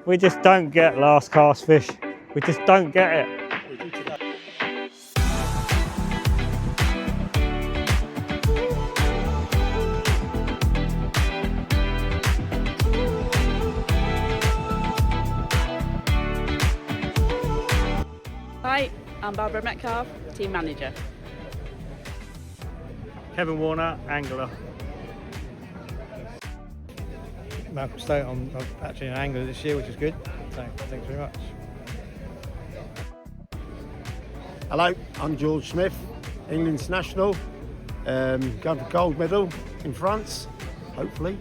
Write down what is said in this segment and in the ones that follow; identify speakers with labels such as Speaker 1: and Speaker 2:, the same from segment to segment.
Speaker 1: We just don't get last cast fish. We just don't get it.
Speaker 2: Hi, I'm Barbara Metcalf, Team Manager.
Speaker 1: Kevin Warner, angler.
Speaker 3: Malcolm State, I'm actually an angler this year, which is good. So thanks very much.
Speaker 4: Hello, I'm George Smith, England's national. Going for gold medal in France, hopefully.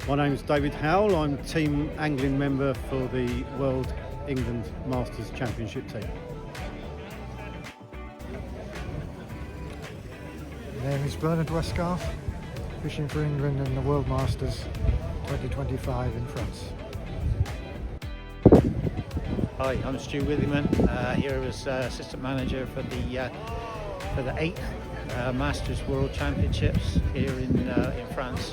Speaker 5: My name's David Howell. I'm team angling member for the World England Masters Championship team.
Speaker 6: My name is Bernard Westgarth, fishing for England in the World Masters 2025 in France.
Speaker 7: Hi, I'm Stu Withyman, here as assistant manager for the 8th Masters World Championships here in France.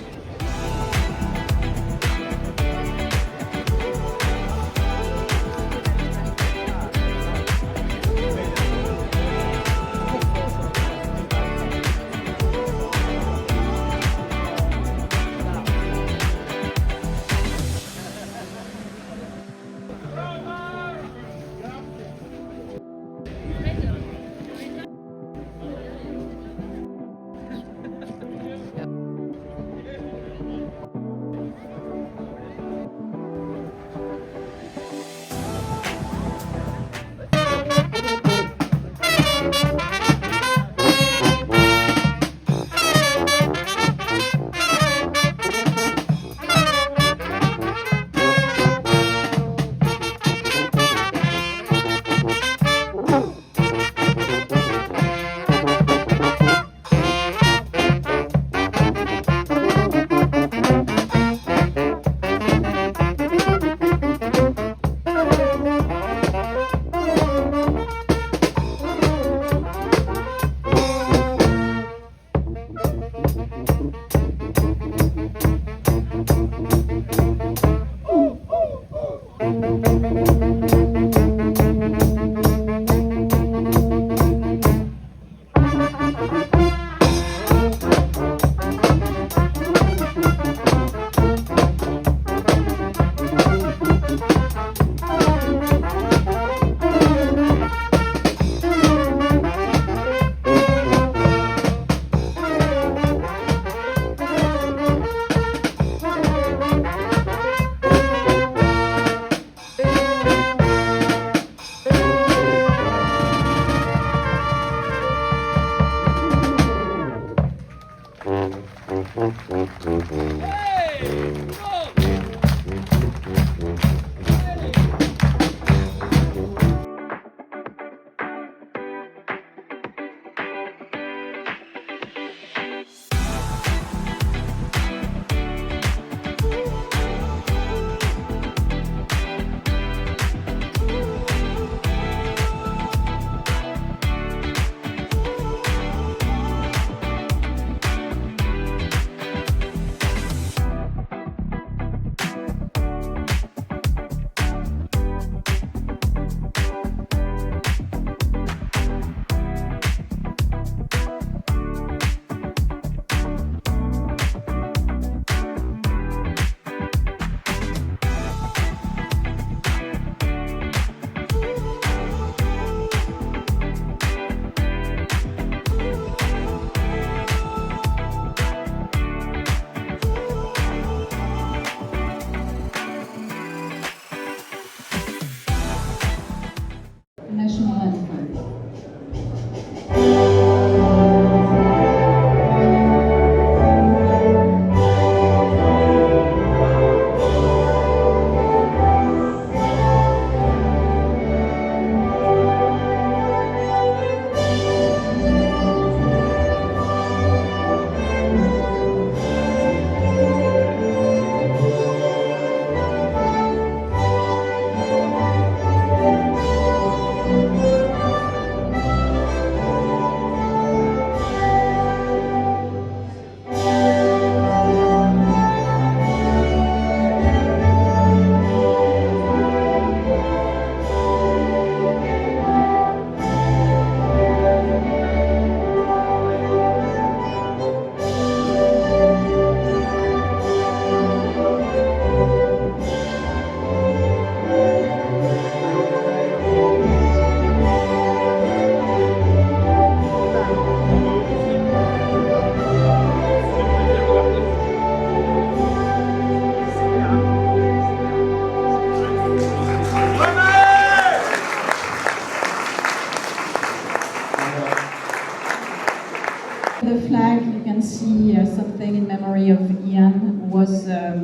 Speaker 8: The flag, you can see something in memory of Ian, who was a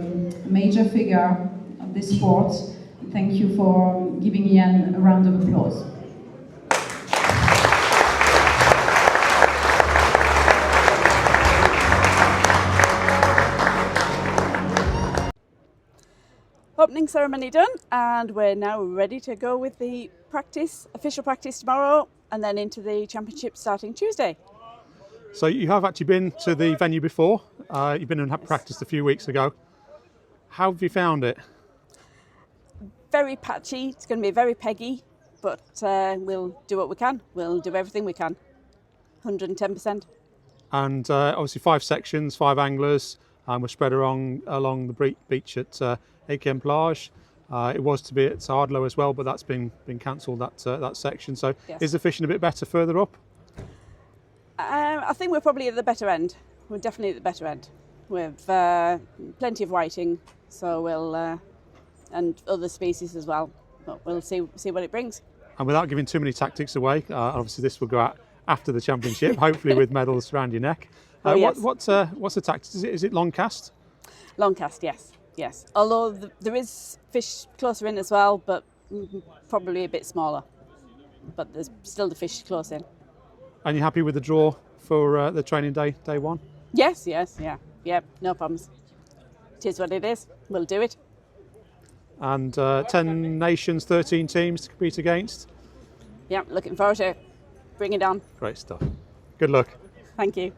Speaker 8: major figure of this sport. Thank you for giving Ian a round of applause.
Speaker 2: Opening ceremony done, and we're now ready to go with the official practice tomorrow, and then into the championship starting Tuesday.
Speaker 9: So you have actually been to the venue before. You've been and had practice a few weeks ago. How have you found it?
Speaker 2: Very patchy. It's going to be very peggy, but we'll do what we can. We'll do everything we can. 110%.
Speaker 9: And obviously 5 sections, 5 anglers, and we're spread along the beach at Equihen-Plage. It was to be at Ardlow as well, but that's been cancelled, that section. So
Speaker 2: yes.
Speaker 9: Is the fishing a bit better further up?
Speaker 2: I think we're probably at the better end. We're definitely at the better end. We've plenty of whiting, so we'll and other species as well. But we'll see what it brings.
Speaker 9: And without giving too many tactics away, obviously this will go out after the championship, hopefully with medals around your neck.
Speaker 2: Yes.
Speaker 9: What's the tactics? Is it long cast?
Speaker 2: Long cast, yes. Although there is fish closer in as well, but probably a bit smaller. But there's still the fish close in.
Speaker 9: And you're happy with the draw for the training day 1?
Speaker 2: Yes, yeah, no problems. It is what it is. We'll do it.
Speaker 9: And 10 nations, 13 teams to compete against.
Speaker 2: Yeah, looking forward to it. Bring it on.
Speaker 9: Great stuff. Good luck.
Speaker 2: Thank you.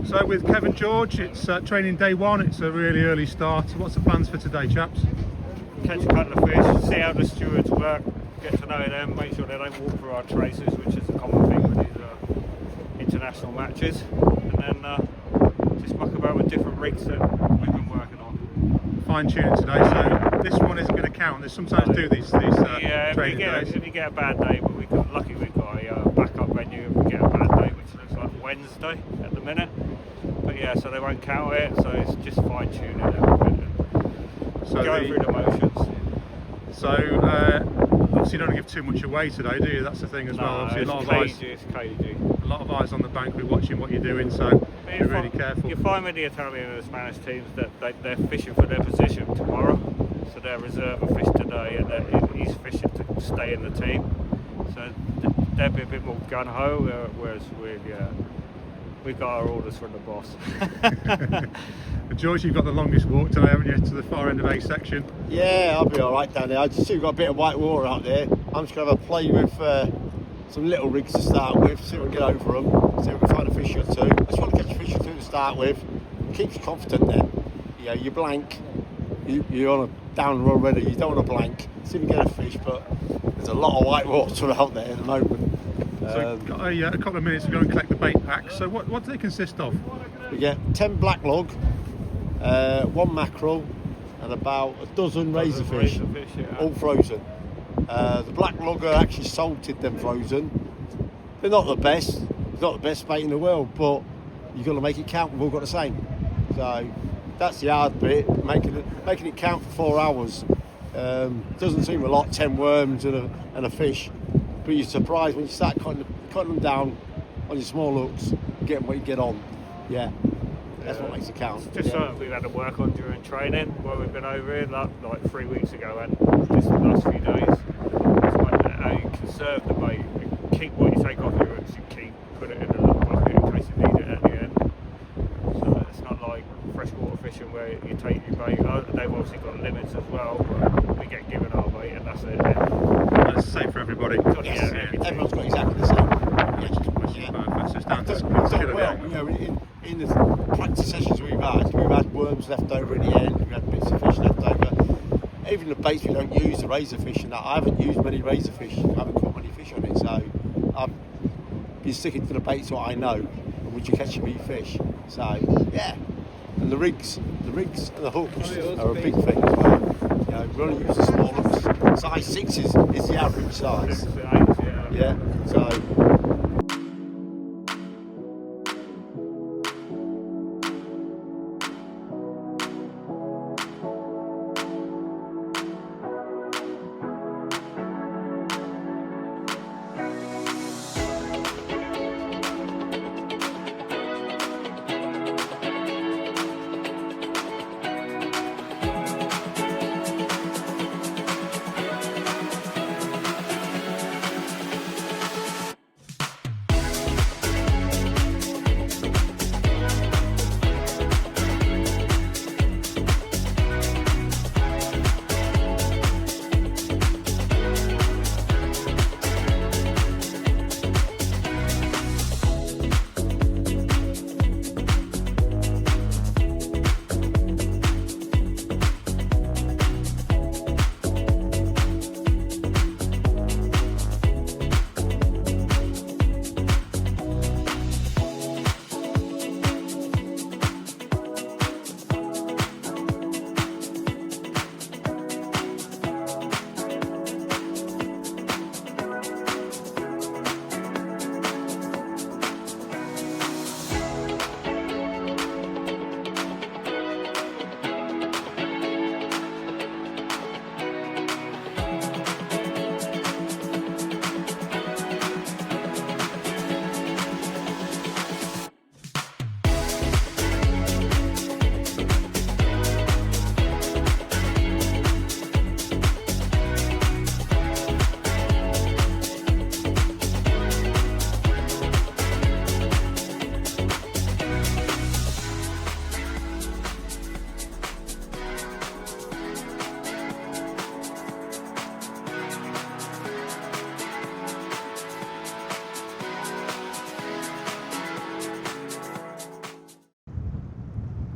Speaker 9: So with Kevin George, it's training day 1. It's a really early start. What's the plans for today, chaps?
Speaker 1: Catch a couple of fish, see how the stewards work, get to know them, make sure they don't walk through our traces, which is a common thing with these international matches, and then just muck about with different rigs that we've been working on.
Speaker 9: Fine tuning today, so this one isn't going to count. They sometimes do these training days.
Speaker 1: If you get a bad day, but lucky we've got a backup venue if we get a bad day, which looks like Wednesday at the minute. But yeah, so they won't count it, so it's just fine tuning everything. So going through the motions.
Speaker 9: So obviously you don't give too much away today, do you? That's the thing as well. Obviously
Speaker 1: it's cagey.
Speaker 9: A lot of eyes on the bank. We're watching what you're doing, so be really careful.
Speaker 1: You find with the Italian and the Spanish teams that they're fishing for their position tomorrow, so they're reserve a fish today, and he's fishing to stay in the team. So they'll be a bit more gun ho, whereas we've got our orders from the boss.
Speaker 9: George, you've got the longest walk today, haven't you, to the far end of A section?
Speaker 4: Yeah, I'll be all right down there. I just see we've got a bit of white water out there. I'm just going to have a play with some little rigs to start with, see if we can get over them, see if we can find a fish or two. I just want to catch a fish or two to start with. Keeps you confident then. You know, you're blank, you're on a down run already, you don't want to blank. See if you can get a fish, but there's a lot of white water out there at the moment.
Speaker 9: So got a couple of minutes to go and collect the bait pack. So what do they consist of?
Speaker 4: We get 10 black log, 1 mackerel, and about a dozen razorfish, all frozen. The black log are actually salted, then frozen. They're not the best. It's not the best bait in the world, but you've got to make it count. We've all got the same. So that's the hard bit, making it count for 4 hours. Doesn't seem a lot, 10 worms and a fish. But you're surprised when you start cutting them down on your small hooks, getting what you get on. Yeah, that's what makes it count.
Speaker 1: It's just something we've had to work on during training while we've been over here, like 3 weeks ago, and just the last few days. It's like how you conserve the bait, keep what you take off your hooks, you put it in a little bucket in case you need it at the end. So it's not like freshwater fishing where you take your bait. They've obviously got limits as well, but we get given our bait and that's it.
Speaker 9: And it's the same for everybody.
Speaker 4: Yes, everyone's got exactly the same.
Speaker 9: Perfect. So it's down to
Speaker 4: We've
Speaker 9: skill
Speaker 4: done
Speaker 9: of
Speaker 4: well.
Speaker 9: the
Speaker 4: You
Speaker 9: angler.
Speaker 4: know, in the practice sessions we've had worms left over in the end, we've had bits of fish left over. Even the baits we don't use, the razor fish and that, I haven't used many razor fish, I haven't caught many fish on it, so I've been sticking to the baits what I know, and which you catch me fish. So, yeah. And the rigs and the hooks are a big thing as well. You know, we only use the small hooks. Size 6 is the average size. Yeah, so.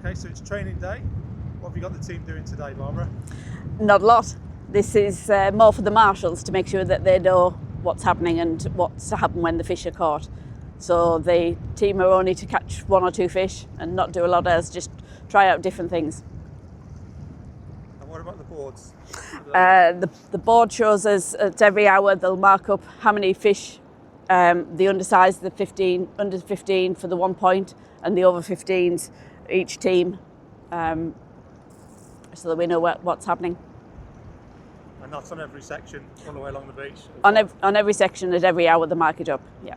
Speaker 9: Okay, so it's training day. What have you got the team doing today, Barbara?
Speaker 2: Not a lot. This is more for the marshals to make sure that they know what's happening and what's to happen when the fish are caught. So the team are only to catch 1 or 2 fish and not do a lot else, just try out different things.
Speaker 9: And what about the boards?
Speaker 2: The board shows us at every hour they'll mark up how many fish, the undersized, the 15, under 15 for the 1 point, and the over 15s, each team, so that we know what's happening.
Speaker 9: And that's on every section, all the way along the beach?
Speaker 2: On every section at every hour they mark it up, yeah.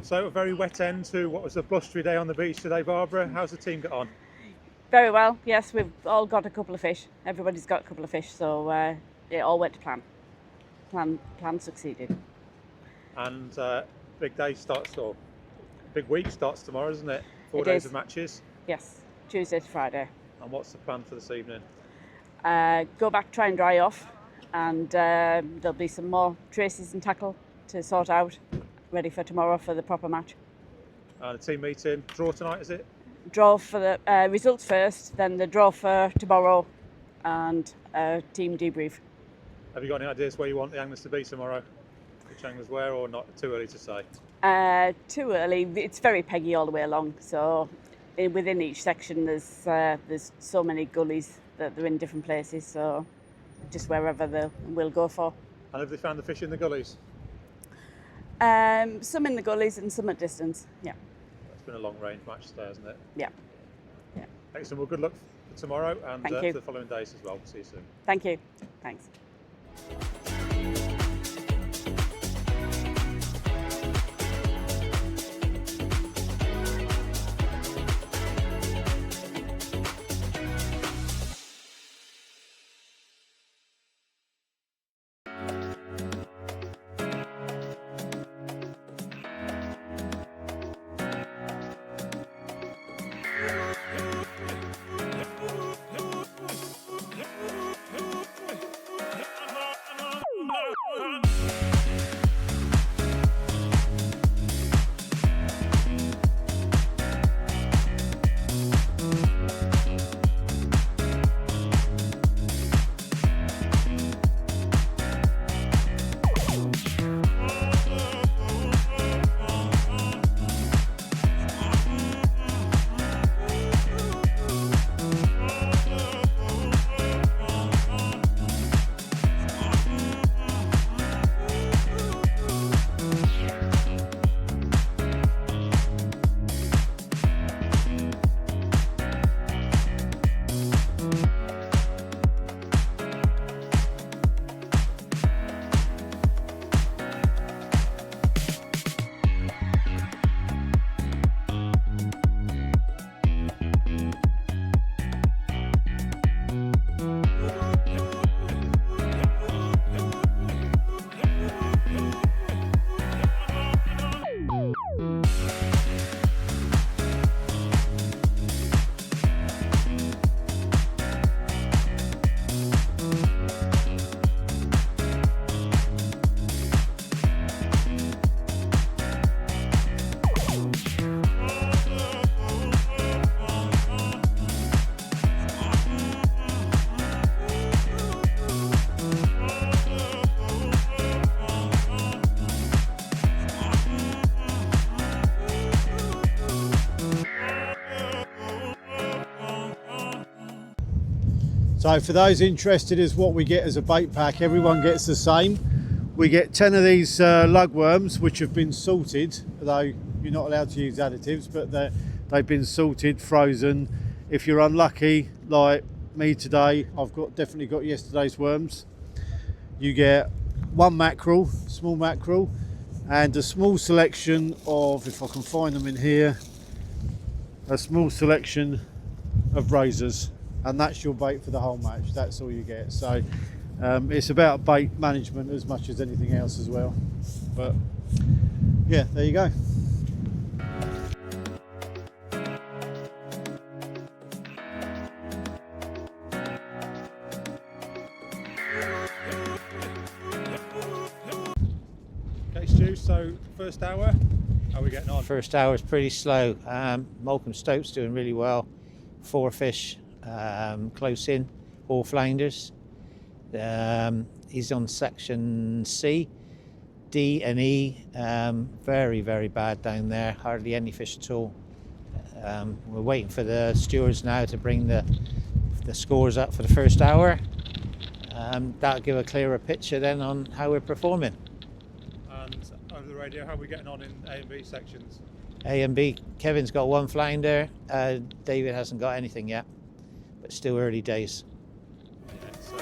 Speaker 9: So a very wet end to what was a blustery day on the beach today, Barbara. How's the team got on?
Speaker 2: Very well. Yes, we've all got a couple of fish. Everybody's got a couple of fish, so it all went to plan. Plan succeeded.
Speaker 9: And big day starts, or big week starts tomorrow, isn't it? 4
Speaker 2: It
Speaker 9: days
Speaker 2: is.
Speaker 9: of matches.
Speaker 2: Yes, Tuesday to Friday.
Speaker 9: And what's the plan for this evening?
Speaker 2: Go back, try and dry off, and there'll be some more traces and tackle to sort out, ready for tomorrow for the proper match.
Speaker 9: And a team meeting, draw tonight, is it?
Speaker 2: Draw for the results first, then the draw for tomorrow, and team debrief.
Speaker 9: Have you got any ideas where you want the anglers to be tomorrow? Which anglers where, or not too early to say?
Speaker 2: Too early. It's very peggy all the way along, so within each section there's so many gullies that they're in different places, so just wherever we'll go for.
Speaker 9: And have they found the fish in the gullies?
Speaker 2: Some in the gullies and some at distance, yeah.
Speaker 9: It's been a long range match today, hasn't it?
Speaker 2: Yeah.
Speaker 9: Excellent. Well, good luck for tomorrow and
Speaker 2: Thank
Speaker 9: for
Speaker 2: you.
Speaker 9: the following days as well. See you soon.
Speaker 2: Thank you. Thanks.
Speaker 5: So for those interested as what we get as a bait pack, everyone gets the same. We get 10 of these lugworms which have been salted, although you're not allowed to use additives, but they've been salted, frozen. If you're unlucky, like me today, I've definitely got yesterday's worms. You get one mackerel, small mackerel, and a small selection of, if I can find them in here, a small selection of razors. And that's your bait for the whole match. That's all you get. So it's about bait management as much as anything else as well. But yeah, there you go.
Speaker 9: Okay, Stu, so first hour, how are we getting on?
Speaker 7: First hour is pretty slow. Malcolm Stoke's doing really well. 4 fish close in, all flounders. He's on section C. D and E, very, very bad down there. Hardly any fish at all. We're waiting for the stewards now to bring the scores up for the first hour. That'll give a clearer picture then on how we're performing.
Speaker 9: And over the radio, how are we getting on in A and B sections?
Speaker 7: A and B, Kevin's got 1 flounder. David hasn't got anything yet, but still early days.
Speaker 9: Yeah, so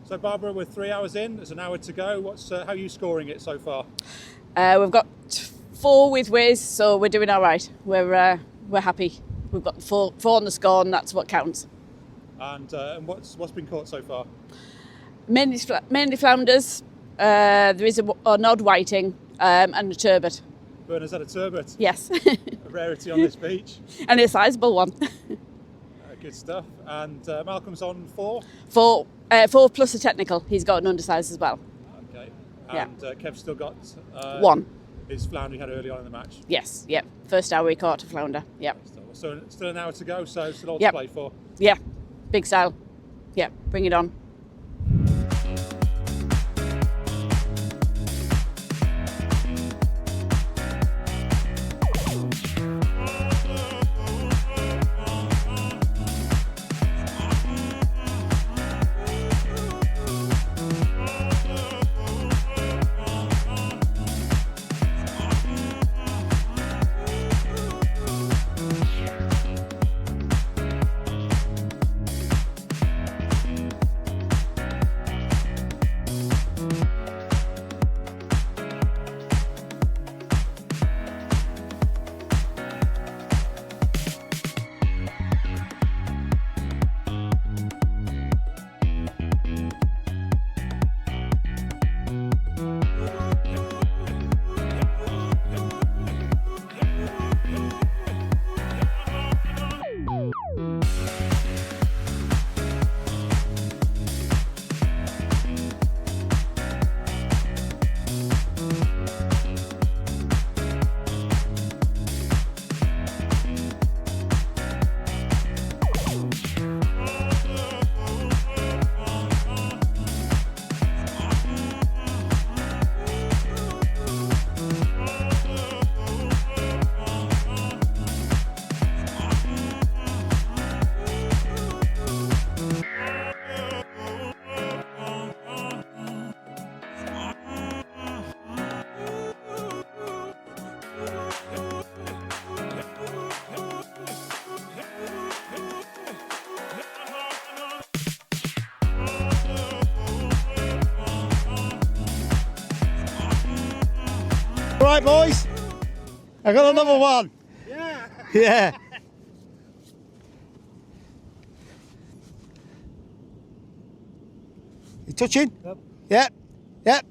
Speaker 9: So Barbara, we're 3 hours in. There's an hour to go. How are you scoring it so far?
Speaker 2: We've got 4 with Wiz, so we're doing all right. We're happy. We've got four on the score, and that's what counts.
Speaker 9: And what's been caught so far?
Speaker 2: Mainly flounders. There is an odd whiting and a turbot.
Speaker 9: Bernard's had a turbot.
Speaker 2: Yes.
Speaker 9: A rarity on this beach.
Speaker 2: And a sizable one.
Speaker 9: Good stuff. And Malcolm's on 4?
Speaker 2: 4 plus a technical. He's got an undersize as well.
Speaker 9: Okay.
Speaker 2: Yeah.
Speaker 9: And Kev's still got
Speaker 2: 1.
Speaker 9: His flounder he had early on in the match.
Speaker 2: Yes, yep. First hour we caught a flounder. Yep.
Speaker 9: So still an hour to go, so still all
Speaker 2: Yep.
Speaker 9: to play for.
Speaker 2: Yeah. Big style. Yeah, bring it on.
Speaker 4: Right, boys. I got another one.
Speaker 3: Yeah.
Speaker 4: Yeah. You touching?
Speaker 3: Yep.
Speaker 4: Yep. Yep.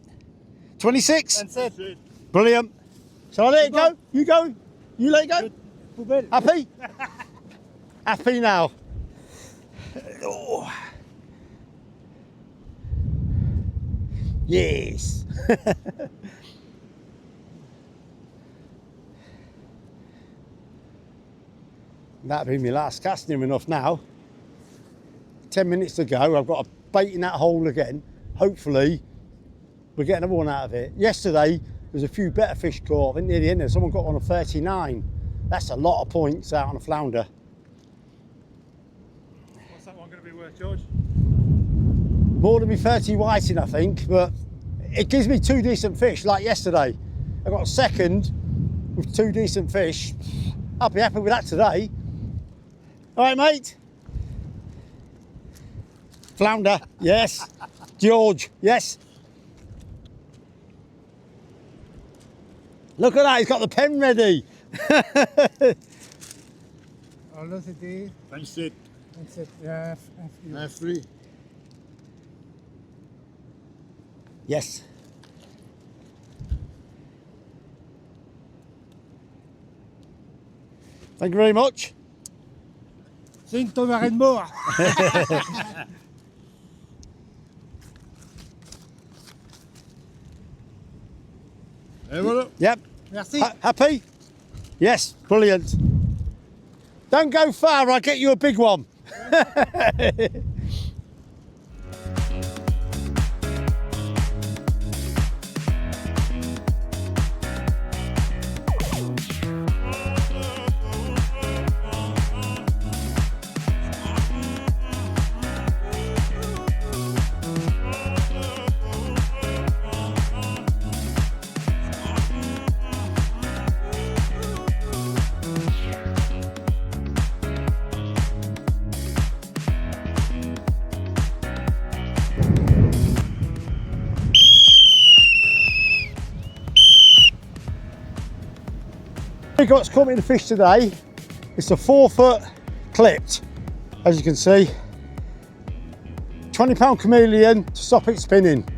Speaker 4: 26.
Speaker 3: That's it.
Speaker 4: Brilliant. Shall I let it go? You go. You let it go.
Speaker 3: Good.
Speaker 4: Happy? Happy now. Oh. Yes. That'll be my last cast near enough now. 10 minutes to go. I've got a bait in that hole again. Hopefully we'll get another one out of it. Yesterday there's a few better fish caught. I think near the end there someone got one on 39. That's a lot of points out on a flounder.
Speaker 9: What's that one going to be worth, George?
Speaker 4: More than me 30 whiting, I think, but it gives me 2 decent fish like yesterday. I got second with 2 decent fish. I'll be happy with that today. All right, mate. Flounder, yes. George, yes. Look at that, he's got the pen ready.
Speaker 3: Velocity.
Speaker 4: That's it.
Speaker 3: That's it. Yeah.
Speaker 4: F3. Yes. Thank you very much.
Speaker 3: Saint Thomas and more.
Speaker 4: Yep.
Speaker 3: Merci.
Speaker 4: Happy? Yes, brilliant. Don't go far, I'll get you a big one.
Speaker 5: What's caught me in the fish today, it's a 4-foot clipped, as you can see. 20-pound chameleon to stop it spinning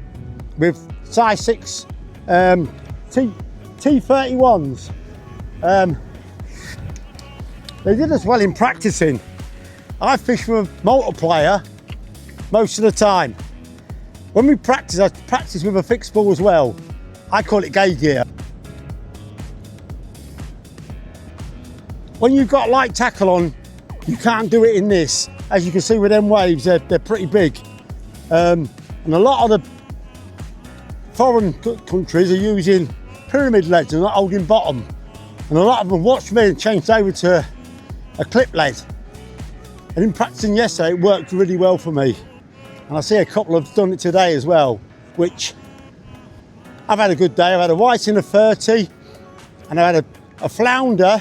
Speaker 5: with size 6 T31s. They did as well in practicing. I fish with a multiplier most of the time. When we practice, I practice with a fixed ball as well. I call it gay gear. When you've got light tackle on, you can't do it in this. As you can see with them waves, they're pretty big. And a lot of the foreign countries are using pyramid leads and not holding bottom. And a lot of them watched me and changed over to a clip lead. And in practicing yesterday, it worked really well for me. And I see a couple have done it today as well, which I've had a good day. I've had a white in a 30 and I had a flounder.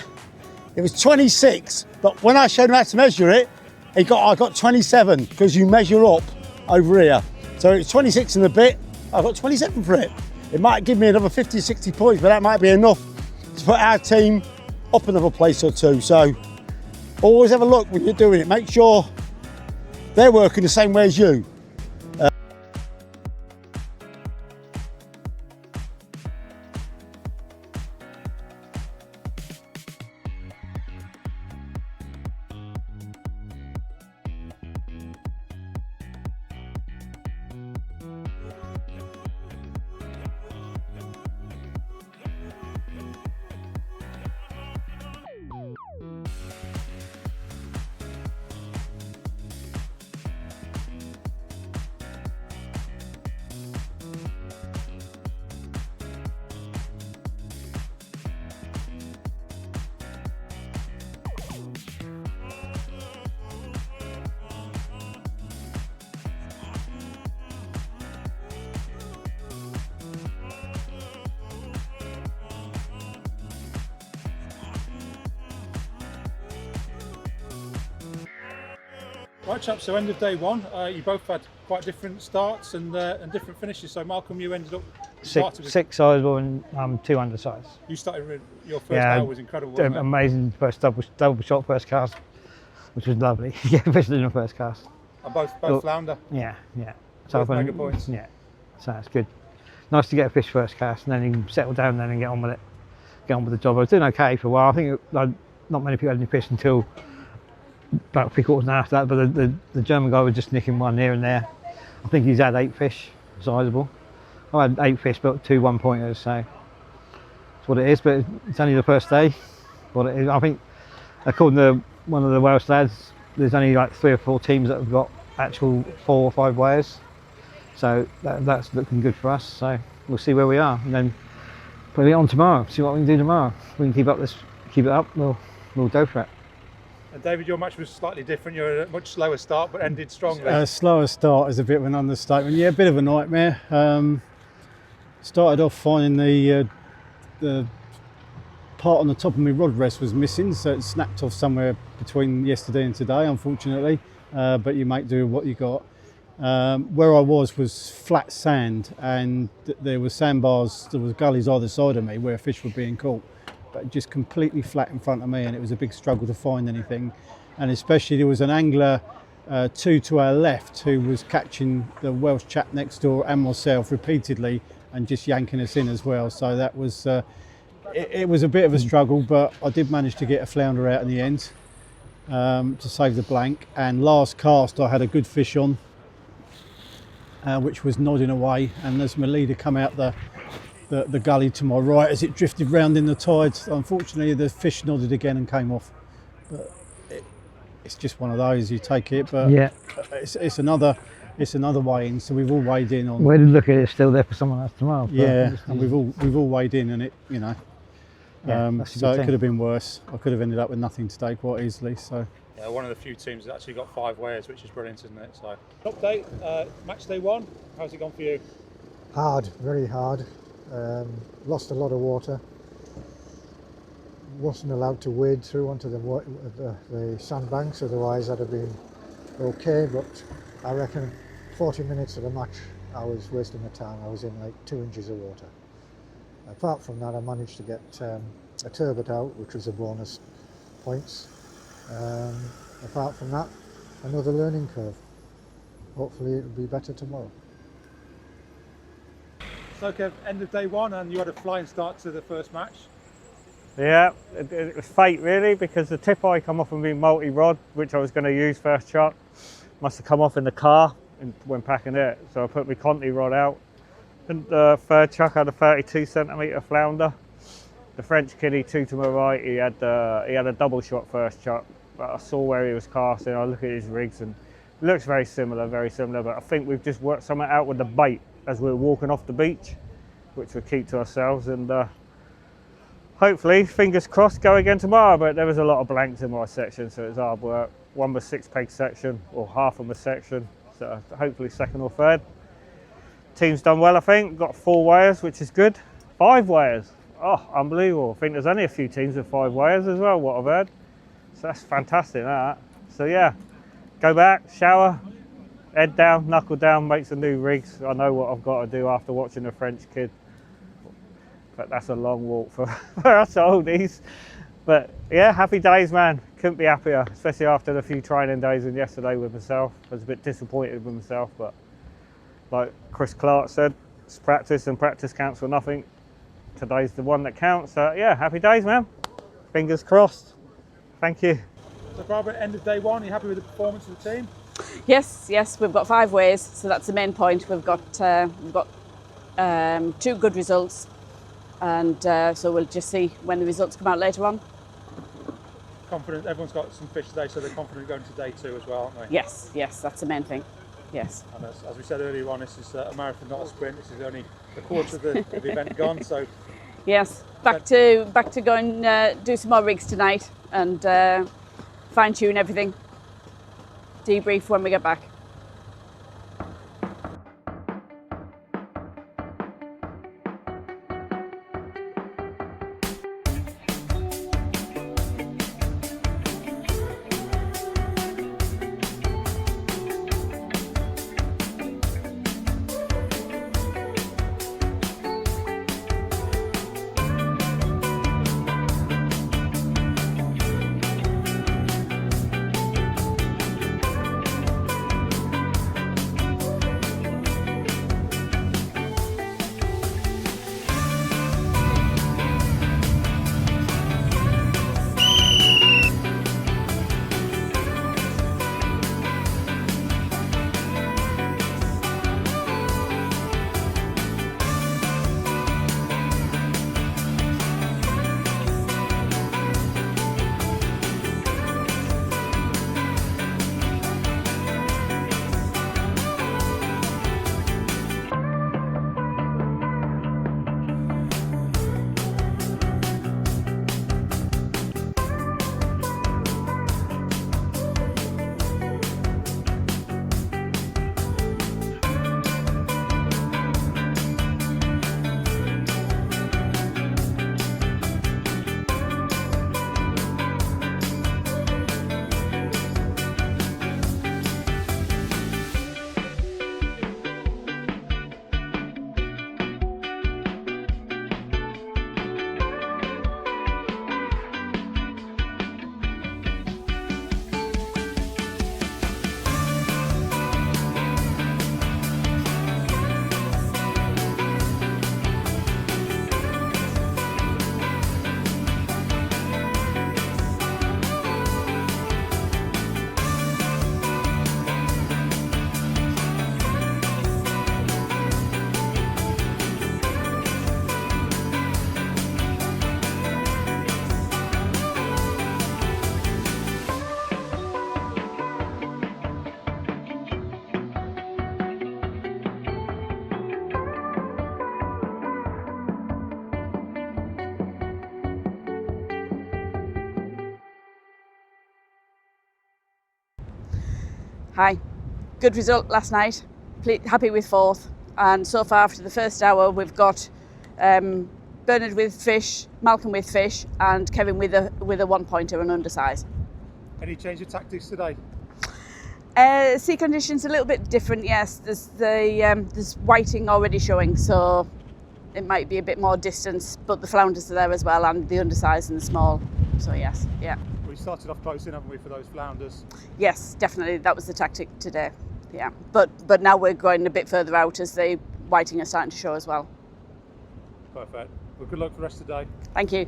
Speaker 5: It was 26, but when I showed him how to measure it, I got 27 because you measure up over here. So it's 26 and a bit, I got 27 for it. It might give me another 50, 60 points, but that might be enough to put our team up another place or two. So always have a look when you're doing it. Make sure they're working the same way as you.
Speaker 9: Right chaps, so end of day one, you both had quite different starts and different finishes. So Malcolm, you ended up
Speaker 10: six sizable and 2 undersized.
Speaker 9: You started with your first hour was incredible, wasn't it?
Speaker 10: Amazing first double shot first cast, which was lovely. Yeah, especially in the first cast.
Speaker 9: And both flounder.
Speaker 10: Yeah.
Speaker 9: Both mega points.
Speaker 10: Yeah, so that's good. Nice to get a fish first cast, and then you can settle down then and get on with it. Get on with the job. I was doing okay for a while. I think not many people had any fish until about 3/4 after that, but the German guy was just nicking one here and there. I think he's had 8 fish, sizable. I had 8 fish, but 2 1-pointers, so that's what it is. But it's only the first day. What it is, I think, according to one of the Welsh lads, there's only like 3 or 4 teams that have got actual 4 or 5 weighers. So that's looking good for us. So we'll see where we are, and then put it on tomorrow. See what we can do tomorrow. If we can keep it up, we'll go for it.
Speaker 9: And David, your match was slightly different. You had a much slower start, but ended strongly.
Speaker 5: Slower start is a bit of an understatement. Yeah, a bit of a nightmare. Started off finding the part on the top of my rod rest was missing, so it snapped off somewhere between yesterday and today, unfortunately. But you make do with what you got. Where I was flat sand, and there were sandbars, there was gullies either side of me where fish were being caught. But just completely flat in front of me, and it was a big struggle to find anything. And especially there was an angler 2 to our left who was catching the Welsh chap next door and myself repeatedly and just yanking us in as well. So that was it was a bit of a struggle, but I did manage to get a flounder out in the end to save the blank. And last cast I had a good fish on, which was nodding away, and as my leader come out the gully to my right as it drifted round in the tides, unfortunately the fish nodded again and came off. But it's just one of those, you take it, but yeah, it's another weigh in, so we've all weighed in on.
Speaker 10: Way to look at it, it's still there for someone else tomorrow.
Speaker 5: Yeah, and we've all weighed in, and it, you know, so it could have been worse. I could have ended up with nothing today quite easily. So
Speaker 9: yeah, one of the few teams that's actually got 5 weighers, which is brilliant, isn't it? So update, match day 1, how's it gone for you?
Speaker 6: Hard, very hard. Lost a lot of water. Wasn't allowed to wade through onto the sandbanks, otherwise I'd have been okay, but I reckon 40 minutes of the match I was wasting my time. I was in like 2 inches of water. Apart from that, I managed to get a turbot out, which was a bonus points. Apart from that, another learning curve. Hopefully it'll be better tomorrow.
Speaker 9: So Kev, end of day one and you had a flying start to the first match.
Speaker 1: Yeah, it was fate really, because the tip eye come off of me multi-rod, which I was going to use first chuck, must have come off in the car when packing it, so I put my Conti rod out. And the third chuck had a 32 centimetre flounder. The French kiddie, two to my right, he had a double shot first chuck, but I saw where he was casting. I look at his rigs and it looks very similar, but I think we've just worked something out with the bait as we were walking off the beach, which we'll keep to ourselves, and hopefully, fingers crossed, go again tomorrow. But there was a lot of blanks in my section, so it was hard work. One was 6 peg section, or half of my section, so hopefully second or third. Team's done well, I think. Got 4 weighers, which is good. 5 weighers, oh, unbelievable. I think there's only a few teams with 5 weighers as well, what I've heard. So that's fantastic, that. So yeah, go back, shower, head down, knuckle down, make some new rigs. I know what I've got to do after watching the French kid. But that's a long walk for us oldies. But yeah, happy days, man. Couldn't be happier, especially after the few training days and yesterday with myself. I was a bit disappointed with myself, but like Chris Clark said, it's practice and practice counts for nothing. Today's the one that counts. So yeah, happy days, man. Fingers crossed. Thank you.
Speaker 9: So Barbara, end of day one, are you happy with the performance of the team?
Speaker 2: Yes, we've got 5 weighs, so that's the main point. We've got 2 good results, and so we'll just see when the results come out later on.
Speaker 9: Confident, everyone's got some fish today, so they're confident going to day 2 as well, aren't they?
Speaker 2: Yes, that's the main thing. Yes.
Speaker 9: And as we said earlier on, this is a marathon, not a sprint. This is only a quarter of the event gone. So
Speaker 2: yes, back to go and do some more rigs tonight and fine tune everything. Debrief when we get back. Hi, good result last night. Happy with 4th, and so far after the first hour we've got Bernard with fish, Malcolm with fish, and Kevin with a 1-pointer and undersize.
Speaker 9: Any change of tactics today?
Speaker 2: Sea conditions a little bit different. Yes, there's whiting already showing, so it might be a bit more distance, but the flounders are there as well, and the undersize and the small. So yes, yeah.
Speaker 9: We started off close in, haven't we, for those flounders?
Speaker 2: Yes, definitely. That was the tactic today. Yeah, but now we're going a bit further out as the whiting are starting to show as well.
Speaker 9: Perfect. Well, good luck for the rest of the day.
Speaker 2: Thank you.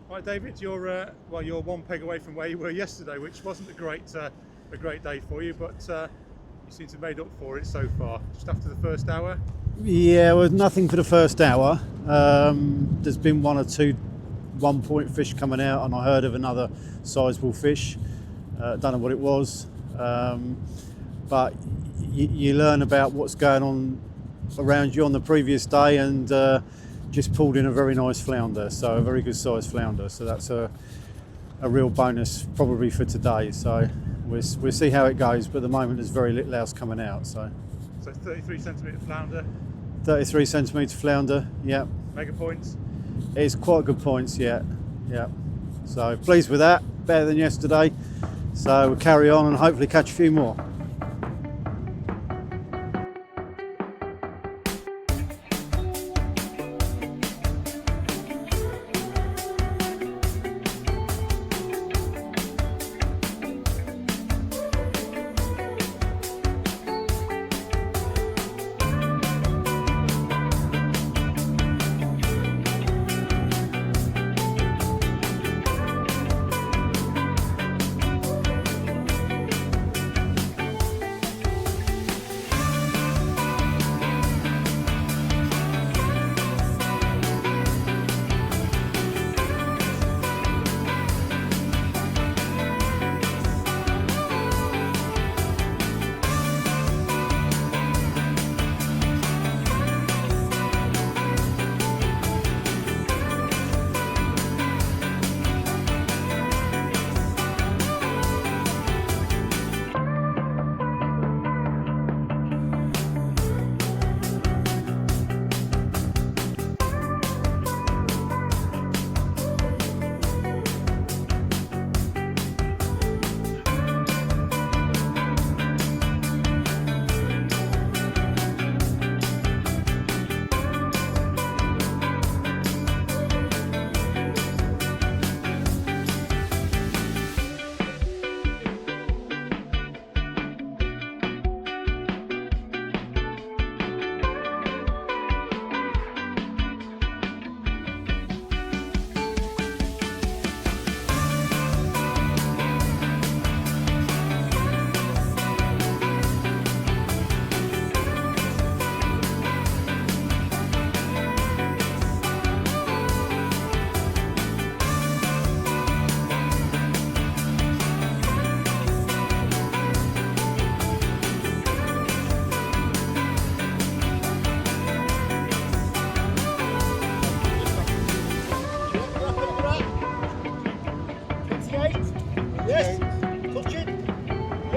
Speaker 9: Right, David, you're one peg away from where you were yesterday, which wasn't a great day for you, but you seem to have made up for it so far. Just after the first hour.
Speaker 5: Yeah, well, nothing for the first hour. There's been one or two 1 point fish coming out, and I heard of another sizable fish. Don't know what it was, but you learn about what's going on around you on the previous day, and just pulled in a very nice flounder, so a very good sized flounder. So that's a real bonus probably for today. So we'll see how it goes, but at the moment there's very little else coming out. So
Speaker 9: 33 centimetre flounder.
Speaker 5: 33 centimetre flounder, yeah.
Speaker 9: Mega points.
Speaker 5: It's quite good points, yeah. So pleased with that, better than yesterday. So we'll carry on and hopefully catch a few more.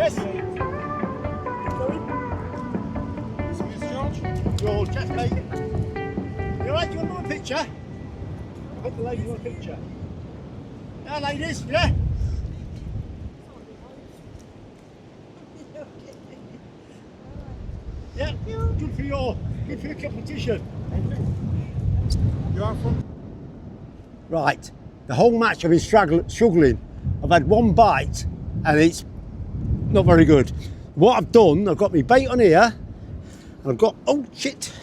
Speaker 4: Yes. George, yes, mate. You alright? Do you want a picture? I hope the ladies want a picture. Yeah, ladies, yeah? Yeah, good for your competition.
Speaker 5: You are from?
Speaker 4: Right, the whole match I've been struggling. I've had one bite and it's not very good. What I've done, I've got my bait on here and I've got, oh shit.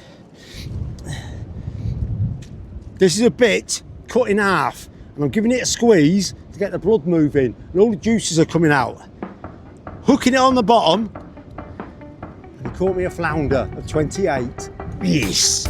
Speaker 4: This is a bit cut in half and I'm giving it a squeeze to get the blood moving and all the juices are coming out. Hooking it on the bottom and he caught me a flounder of 28. Yes.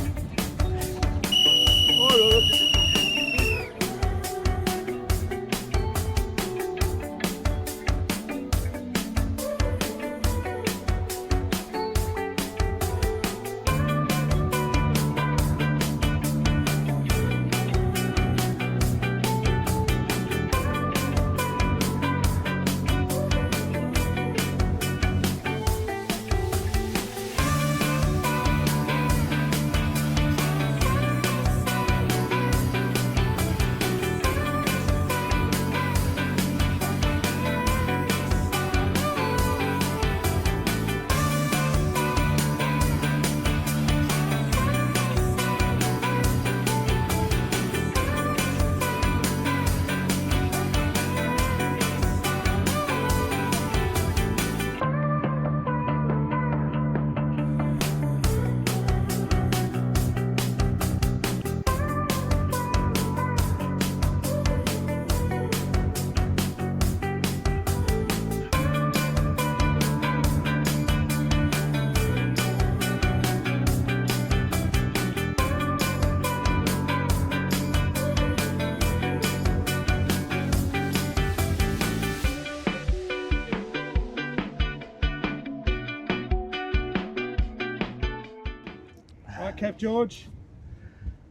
Speaker 9: Right, Kev, George.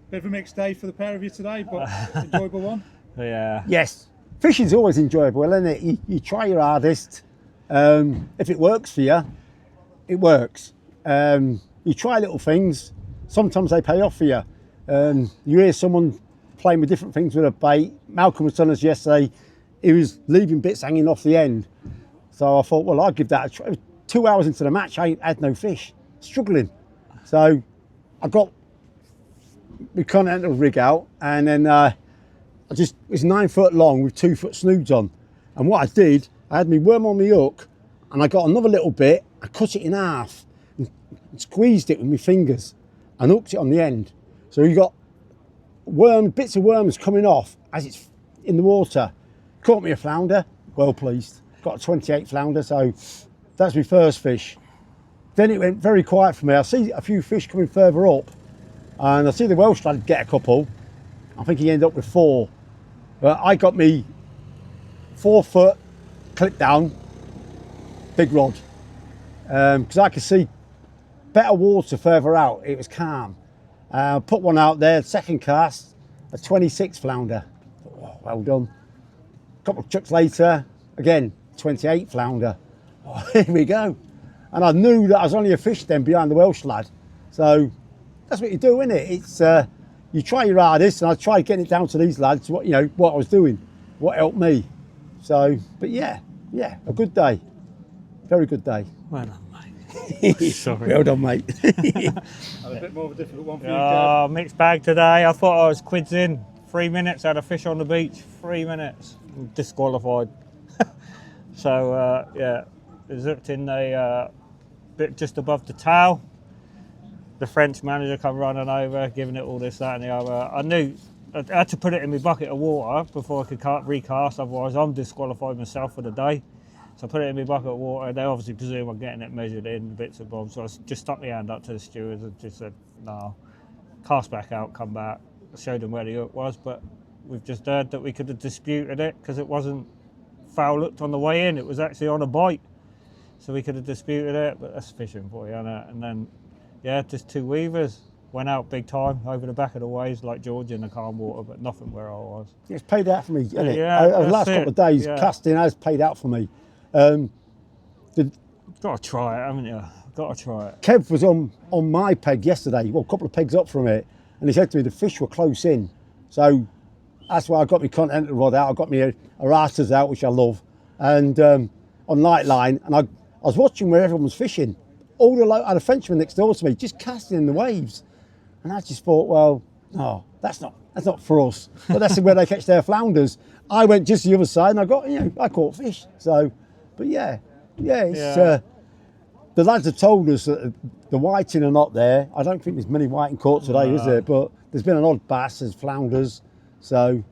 Speaker 9: Bit of a mixed day for the pair of you today, but enjoyable one.
Speaker 1: Yeah.
Speaker 4: Yes, fishing's always enjoyable, isn't it? You try your hardest. If it works for you, it works. You try little things. Sometimes they pay off for you. You hear someone playing with different things with a bait. Malcolm was telling us yesterday he was leaving bits hanging off the end. So I thought, well, I'll give that a try. 2 hours into the match, I had no fish, struggling. So I got my continental rig out, and then it was 9 foot long with 2 foot snoods on. And what I did, I had my worm on my hook, and I got another little bit, I cut it in half, and squeezed it with my fingers, and hooked it on the end. So you got bits of worms coming off as it's in the water. Caught me a flounder, well pleased. Got a 28 flounder, so that's my first fish. Then it went very quiet for me. I see a few fish coming further up, and I see the Welsh lad get a couple. I think he ended up with 4. But I got me 4 foot clip down, big rod, because I could see better water further out. It was calm. Put one out there, second cast, a 26 flounder. Oh, well done. A couple of chucks later, again, 28 flounder. Oh, here we go. And I knew that I was only a fish then behind the Welsh lad. So that's what you do, isn't it? It's you try your hardest, and I tried getting it down to these lads. What I was doing, what helped me. So, but yeah, a good day, very good day.
Speaker 1: Well done, mate. Sorry.
Speaker 4: Well done, mate.
Speaker 9: A bit more of a difficult one for you, Kev.
Speaker 1: Mixed bag today. I thought I was quids in. 3 minutes, had a fish on the beach. 3 minutes, I'm disqualified. So yeah, it was hooked in a bit just above the tail. The French manager come running over, giving it all this, that and the other. I knew I had to put it in my bucket of water before I could recast, otherwise I'm disqualified myself for the day. So I put it in my bucket of water. They obviously presume I'm getting it measured in bits and bobs. So I just stuck my hand up to the stewards and just said, no, cast back out, come back. I showed them where the hook was, but we've just heard that we could have disputed it because it wasn't foul hooked on the way in, it was actually on a bite. So we could have disputed it, but that's fishing for you, isn't it? And then, yeah, just 2 weavers. Went out big time over the back of the waves like George in the calm water, but nothing where I was.
Speaker 4: It's paid out for me, hasn't it?
Speaker 1: Yeah,
Speaker 4: the last couple of days, casting has paid out for me.
Speaker 1: Got to try it, haven't you? Got to try it.
Speaker 11: Kev was on my peg yesterday, well, a couple of pegs up from it, and he said to me the fish were close in. So that's why I got my continental rod out. I got my Aratas out, which I love, and on light line, and I was watching where everyone was fishing. I had a Frenchman next door to me, just casting in the waves, and I just thought, well, no, that's not for us. But that's where they catch their flounders. I went just the other side, and I caught fish. So, but it's. The lads have told us that the whiting are not there. I don't think there's many whiting caught today, is there? But there's been an odd bass, there's flounders. So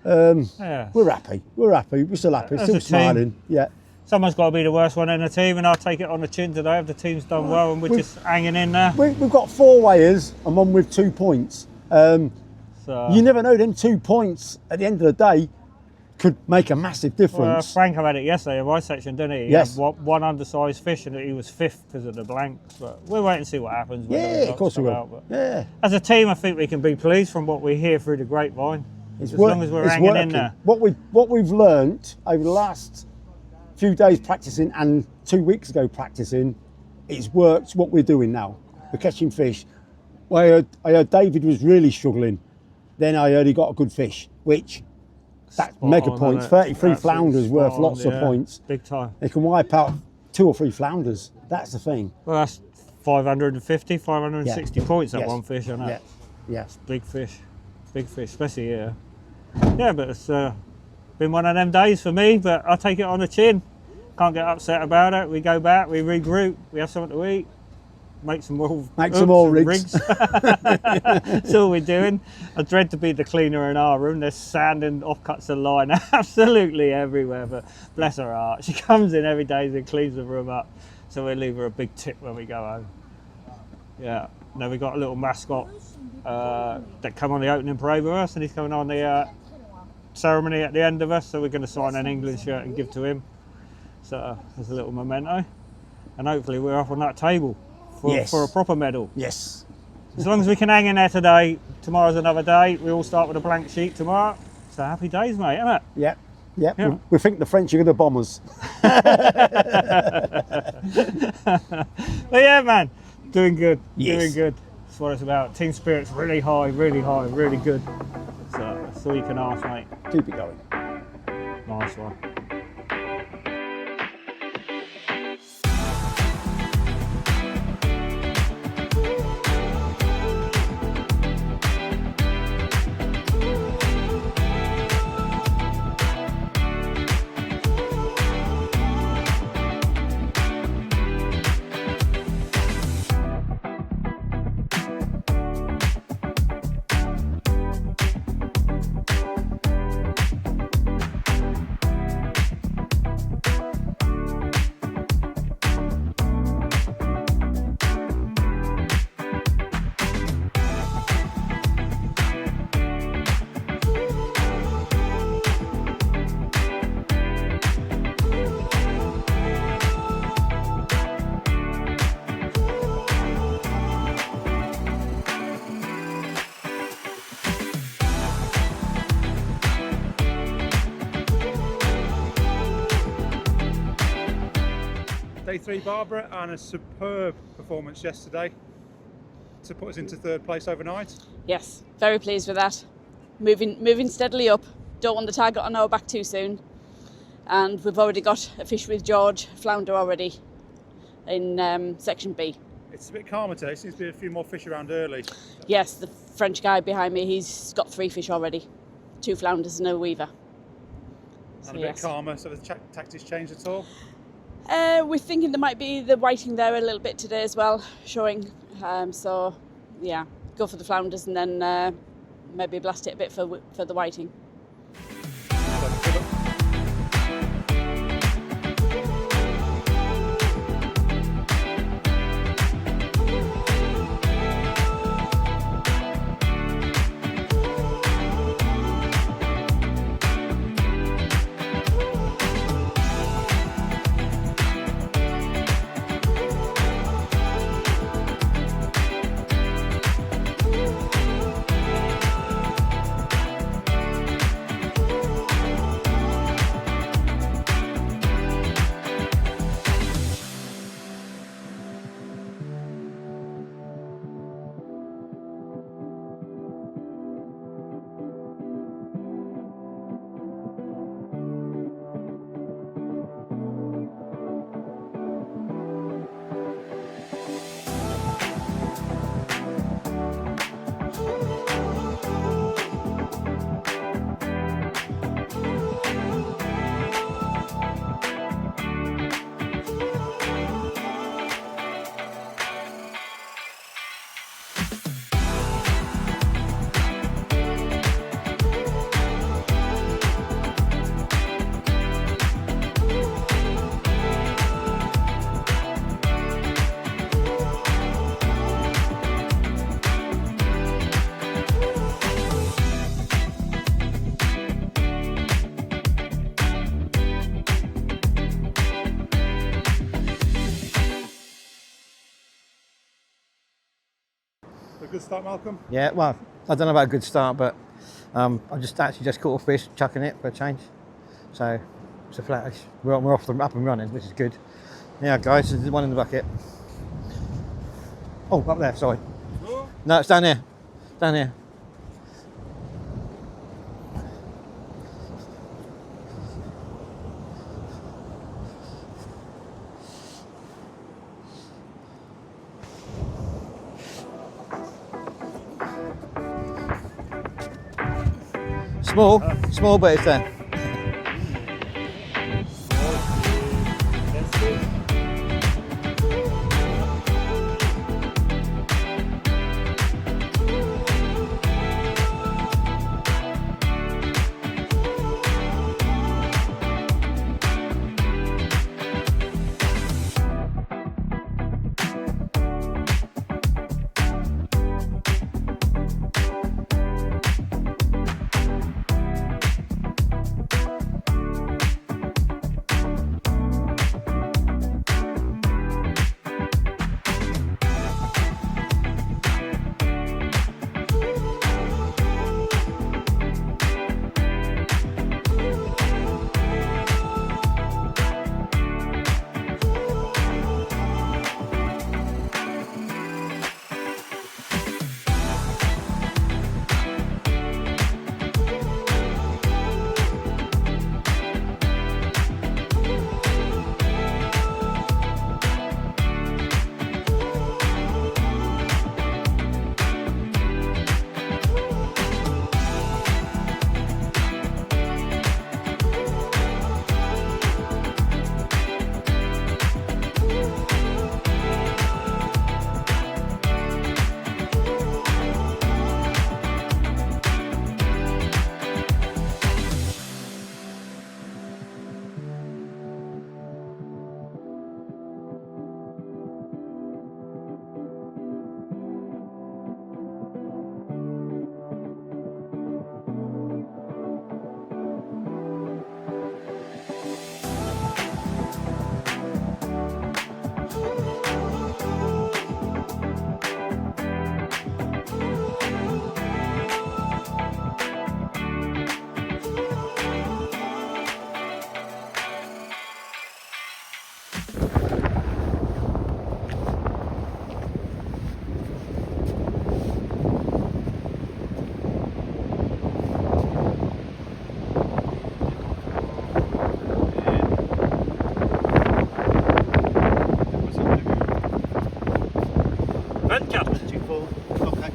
Speaker 11: we're happy. We're still happy. Still smiling. Yeah.
Speaker 1: Someone's got to be the worst one in the team, and I'll take it on the chin today if the team's done well and we're just hanging in there.
Speaker 11: We've got 4 weighers and one with 2 points. You never know, them 2 points at the end of the day could make a massive difference.
Speaker 1: Franco had it yesterday in my section, didn't he?
Speaker 11: Yes.
Speaker 1: He had one undersized fish and he was 5th because of the blanks. But we'll wait and see what happens.
Speaker 11: Yeah, of course we will. Yeah.
Speaker 1: As a team, I think we can be pleased from what we hear through the grapevine. As long as we're hanging in there.
Speaker 11: What we've learnt over the last few days practicing and 2 weeks ago practicing, it's worked. What we're doing now, we're catching fish. I heard David was really struggling. Then I heard he got a good fish, which that's mega points. 33 flounders worth lots of points.
Speaker 1: Big time.
Speaker 11: They can wipe out 2 or 3 flounders. That's the thing.
Speaker 1: Well, that's 550, 560 points at one fish, I know.
Speaker 11: Yeah.
Speaker 1: It's big fish, especially here. Yeah, but it's been one of them days for me, but I take it on the chin. Can't get upset about it. We go back, we regroup, we have something to eat, make some more rigs. That's all we're doing. I dread to be the cleaner in our room. There's sand and offcuts of line absolutely everywhere, but bless her heart. She comes in every day and cleans the room up, so we leave her a big tip when we go home. Yeah, now we got a little mascot that come on the opening parade with us, and he's coming on the ceremony at the end of us, so we're going to sign an England shirt and give to him. So there's a little memento, and hopefully we're up on that table for a proper medal.
Speaker 11: Yes.
Speaker 1: As long as we can hang in there today, tomorrow's another day. We all start with a blank sheet tomorrow. So happy days, mate, isn't it?
Speaker 11: Yeah. We think the French are going to bomb us.
Speaker 1: But yeah, man, doing good.
Speaker 11: Yes.
Speaker 1: Doing good. That's what it's about. Team spirit's really high, really good. So that's all you can ask, mate.
Speaker 11: Keep it going.
Speaker 1: Nice one.
Speaker 9: Day 3, Barbara, and a superb performance yesterday to put us into 3rd place overnight.
Speaker 2: Yes, very pleased with that. Moving steadily up. Don't want the target on our back too soon. And we've already got a fish with George, flounder already in section B.
Speaker 9: It's a bit calmer today. Seems to be a few more fish around early.
Speaker 2: Yes, the French guy behind me, he's got 3 fish already. 2 flounders and a weaver.
Speaker 9: And a bit calmer, so the tactics changed at all?
Speaker 2: We're thinking there might be the whiting there a little bit today as well, showing. So, yeah, go for the flounders and then maybe blast it a bit for the whiting.
Speaker 9: good start, Malcolm?
Speaker 10: Yeah, well, I don't know about a good start, but I just caught a fish, chucking it for a change. So it's a flattish. We're up and running, which is good. Yeah, guys, there's one in the bucket. Oh, up there, sorry.
Speaker 9: Oh.
Speaker 10: No, it's down here. Down here. Small, but it's there.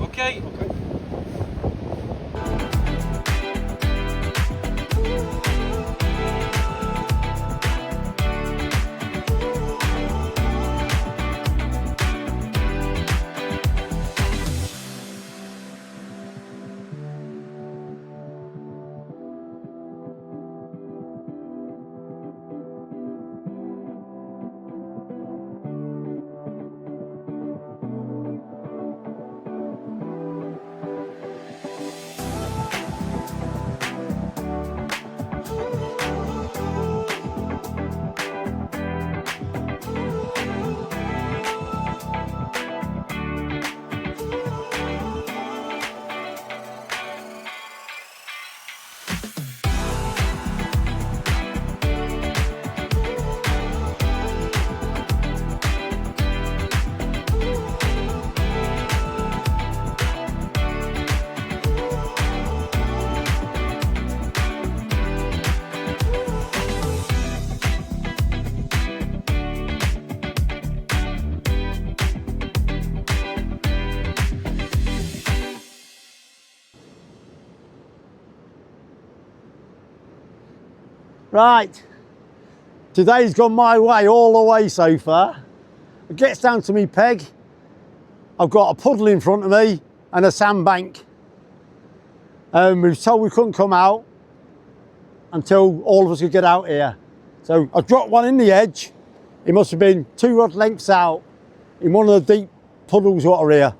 Speaker 1: Okay.
Speaker 11: Right, today's gone my way all the way so far. It gets down to me peg. I've got a puddle in front of me and a sandbank. We were told we couldn't come out until all of us could get out here. So I dropped one in the edge. It must have been 2 rod lengths out in one of the deep puddles that are here.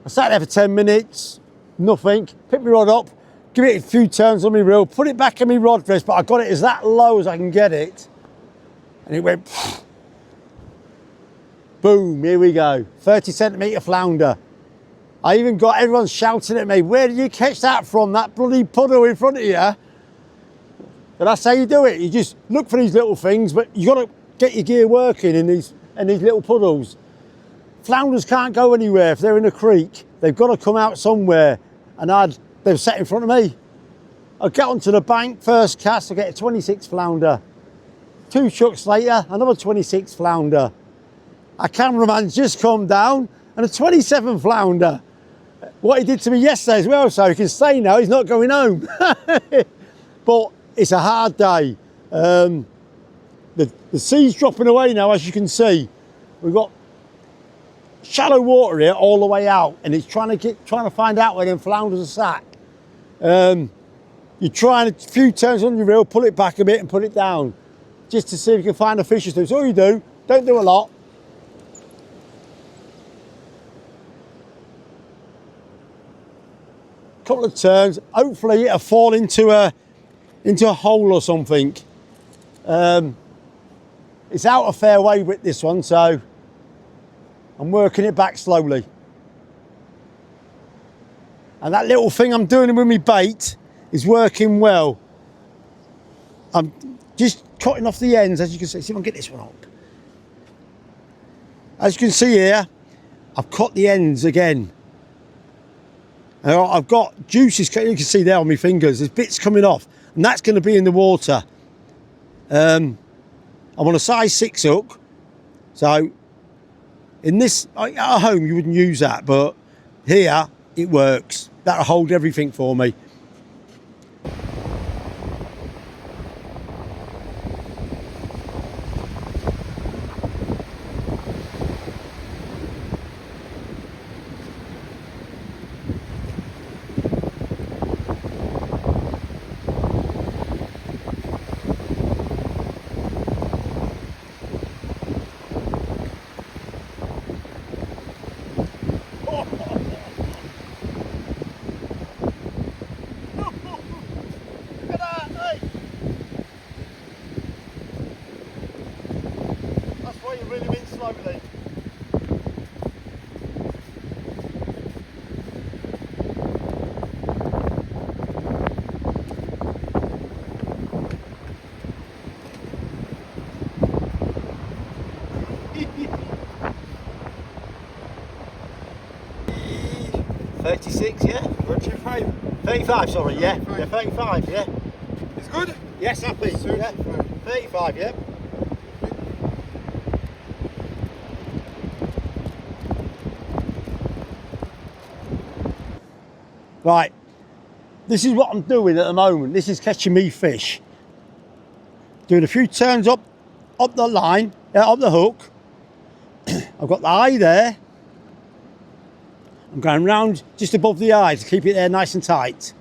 Speaker 11: I sat there for 10 minutes, nothing, picked my rod up, give it a few turns on my reel, put it back in my rod rest, but I got it as that low as I can get it. And it went, boom, here we go. 30 centimetre flounder. I even got everyone shouting at me, where did you catch that from, that bloody puddle in front of you? And that's how you do it. You just look for these little things, but you got to get your gear working in these little puddles. Flounders can't go anywhere. If they're in a creek, they've got to come out somewhere. And they've sat in front of me. I get onto the bank, first cast, I get a 26 flounder. 2 chucks later, another 26 flounder. Our cameraman's just come down and a 27 flounder. What he did to me yesterday as well, so he can say now he's not going home. But it's a hard day. The sea's dropping away now, as you can see. We've got shallow water here all the way out, and it's trying to find out where them flounders are sat. You're trying a few turns on your reel, pull it back a bit and put it down, just to see if you can find a fish or two. That's all you do. Don't do a lot. Couple of turns. Hopefully it'll fall into a hole or something. It's out of fairway with this one, so I'm working it back slowly. And that little thing I'm doing with my bait is working well. I'm just cutting off the ends, as you can see. See if I can get this one up. As you can see here, I've cut the ends again. And I've got juices, you can see there on my fingers, there's bits coming off, and that's going to be in the water. I'm on a size 6 hook, so in this, at home you wouldn't use that, but here it works. That'll hold everything for me. Slowly. $36, yeah?
Speaker 3: 35.
Speaker 11: 35, sorry, yeah. 35. Yeah, 35, yeah.
Speaker 3: It's good?
Speaker 11: Yes, happy.
Speaker 3: 35.
Speaker 11: Yeah. 35, yeah. Right, this is what I'm doing at the moment. This is catching me fish. Doing a few turns up the line, up the hook. I've got the eye there. I'm going round just above the eye to keep it there nice and tight.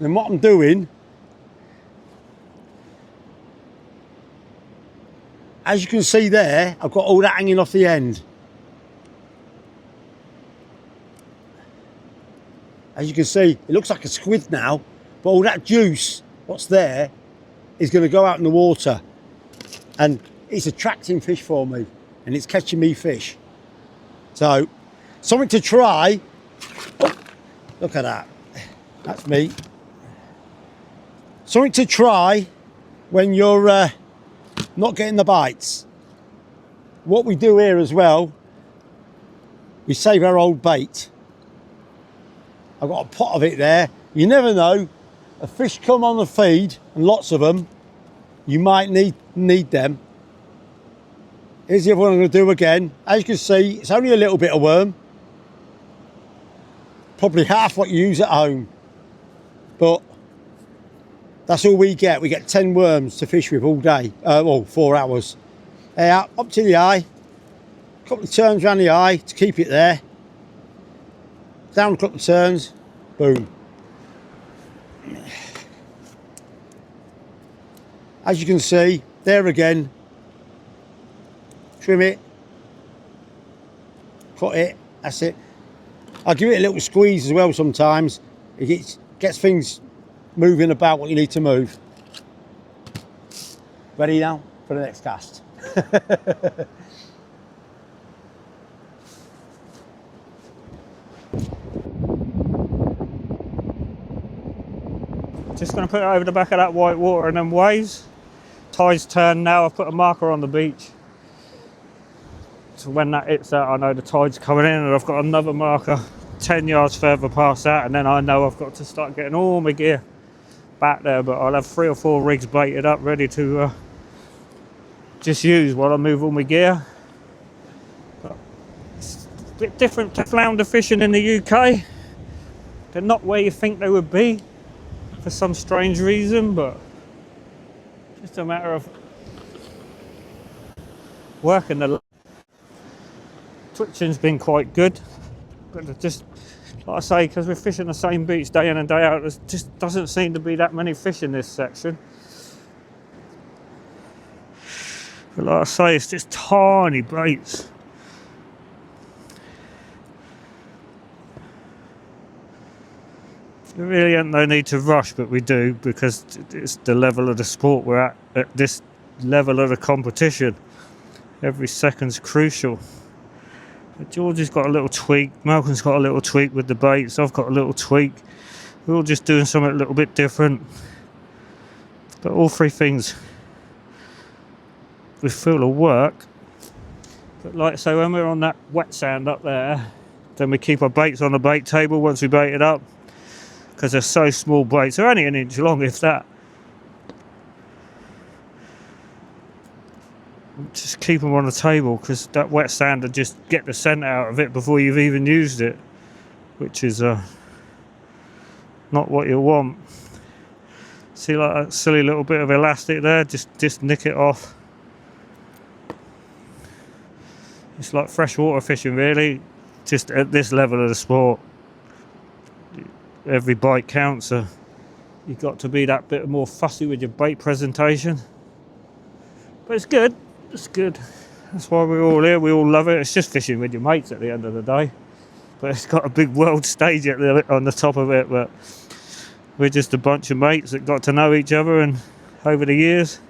Speaker 11: And what I'm doing, as you can see there, I've got all that hanging off the end. As you can see, it looks like a squid now, but all that juice, what's there, is going to go out in the water. And it's attracting fish for me, and it's catching me fish. So, something to try. Oh, look at that. That's me. Something to try when you're not getting the bites. What we do here as well, we save our old bait. I've got a pot of it there. You never know, a fish come on the feed, and lots of them, you might need them. Here's the other one I'm going to do again. As you can see, it's only a little bit of worm. Probably half what you use at home. But that's all we get. We get 10 worms to fish with all day, well, 4 hours. Up to the eye. A couple of turns around the eye to keep it there. Down a couple of turns, boom. As you can see, there again, trim it, cut it, that's it. I'll give it a little squeeze as well sometimes. It gets things moving about what you need to move. Ready now for the next cast.
Speaker 1: Just going to put it over the back of that white water and then waves. Tide's turned now. I've put a marker on the beach. So when that hits that, I know the tide's coming in, and I've got another marker 10 yards further past that, and then I know I've got to start getting all my gear back there. But I'll have 3 or 4 rigs baited up ready to just use while I move all my gear. But it's a bit different to flounder fishing in the UK. They're not where you think they would be for some strange reason, but just a matter of working the twitching's been quite good, but it just, like I say, because we're fishing the same beach day in and day out, there just doesn't seem to be that many fish in this section. But like I say, it's just tiny baits. There really ain't no need to rush, but we do, because it's the level of the sport we're at this level of the competition. Every second's crucial. But George has got a little tweak, Malcolm's got a little tweak with the baits, I've got a little tweak. We're all just doing something a little bit different. But all 3 things we feel will work. But like I say, when we're on that wet sand up there, then we keep our baits on the bait table once we bait it up. Because they're so small baits, they're only an inch long, if that. Just keep them on the table, because that wet sand will just get the scent out of it before you've even used it, which is not what you want. See, like that silly little bit of elastic there, just nick it off. It's like freshwater fishing, really, just at this level of the sport. Every bite counts, so you've got to be that bit more fussy with your bait presentation. But it's good, it's good. That's why we're all here, we all love it. It's just fishing with your mates at the end of the day. But it's got a big world stage on the top of it, but we're just a bunch of mates that got to know each other and over the years.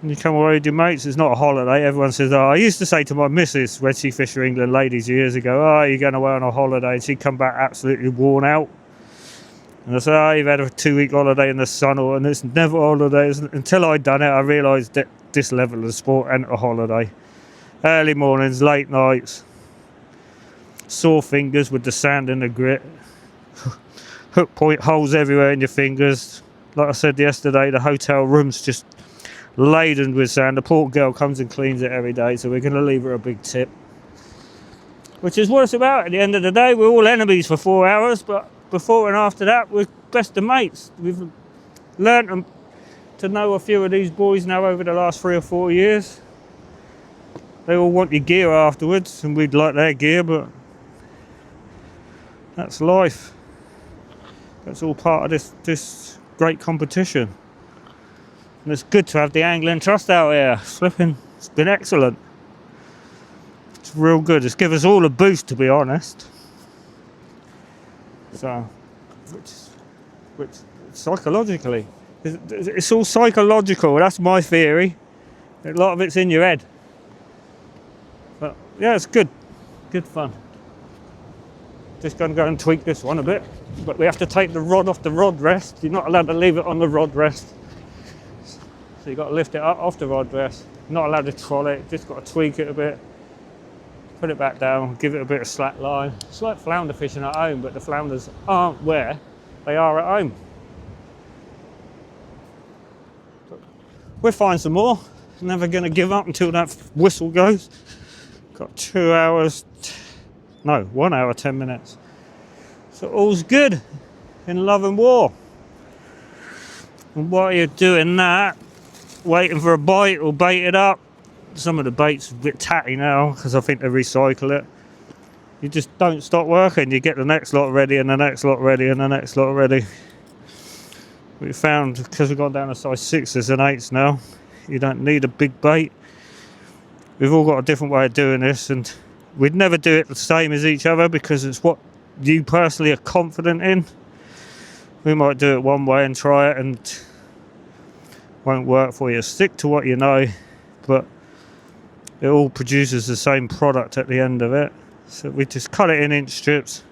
Speaker 1: And you come away with your mates, it's not a holiday. Everyone says, oh, I used to say to my missus when she fished for England ladies years ago, oh, you're going away on a holiday, and she'd come back absolutely worn out. And I said, oh, you've had a 2-week holiday in the sun, and it's never holidays. Until I'd done it, I realised that this level of sport ain't a holiday. Early mornings, late nights, sore fingers with the sand and the grit, hook point holes everywhere in your fingers. Like I said yesterday, the hotel room's just laden with sand. The poor girl comes and cleans it every day, so we're going to leave her a big tip, which is what it's about. At the end of the day, we're all enemies for 4 hours, but before and after that, we're best of mates. We've learnt to know a few of these boys now over the last 3 or 4 years. They all want your gear afterwards, and we'd like their gear, but that's life. That's all part of this great competition. And it's good to have the Angling Trust out here. Flipping, it's been excellent. It's real good. It's given us all a boost, to be honest. So, which psychologically, it's all psychological. That's my theory. A lot of it's in your head. But yeah, it's good. Good fun. Just going to go and tweak this one a bit. But we have to take the rod off the rod rest. You're not allowed to leave it on the rod rest. So you've got to lift it up off the rod rest. Not allowed to troll it, just got to tweak it a bit. Put it back down, give it a bit of slack line. It's like flounder fishing at home, but the flounders aren't where they are at home. But we'll find some more. Never going to give up until that whistle goes. Got 2 hours, no, 1 hour, 10 minutes. So all's good in love and war. And while you're doing that, waiting for a bite or bait it up. Some of the bait's a bit tatty now because I think they recycle it. You just don't stop working. You get the next lot ready and the next lot ready and the next lot ready. We found, because we've gone down to size 6s and 8s now, you don't need a big bait. We've all got a different way of doing this, and we'd never do it the same as each other because it's what you personally are confident in. We might do it one way and try it and won't work for you. Stick to what you know, but it all produces the same product at the end of it. So we just cut it in inch strips.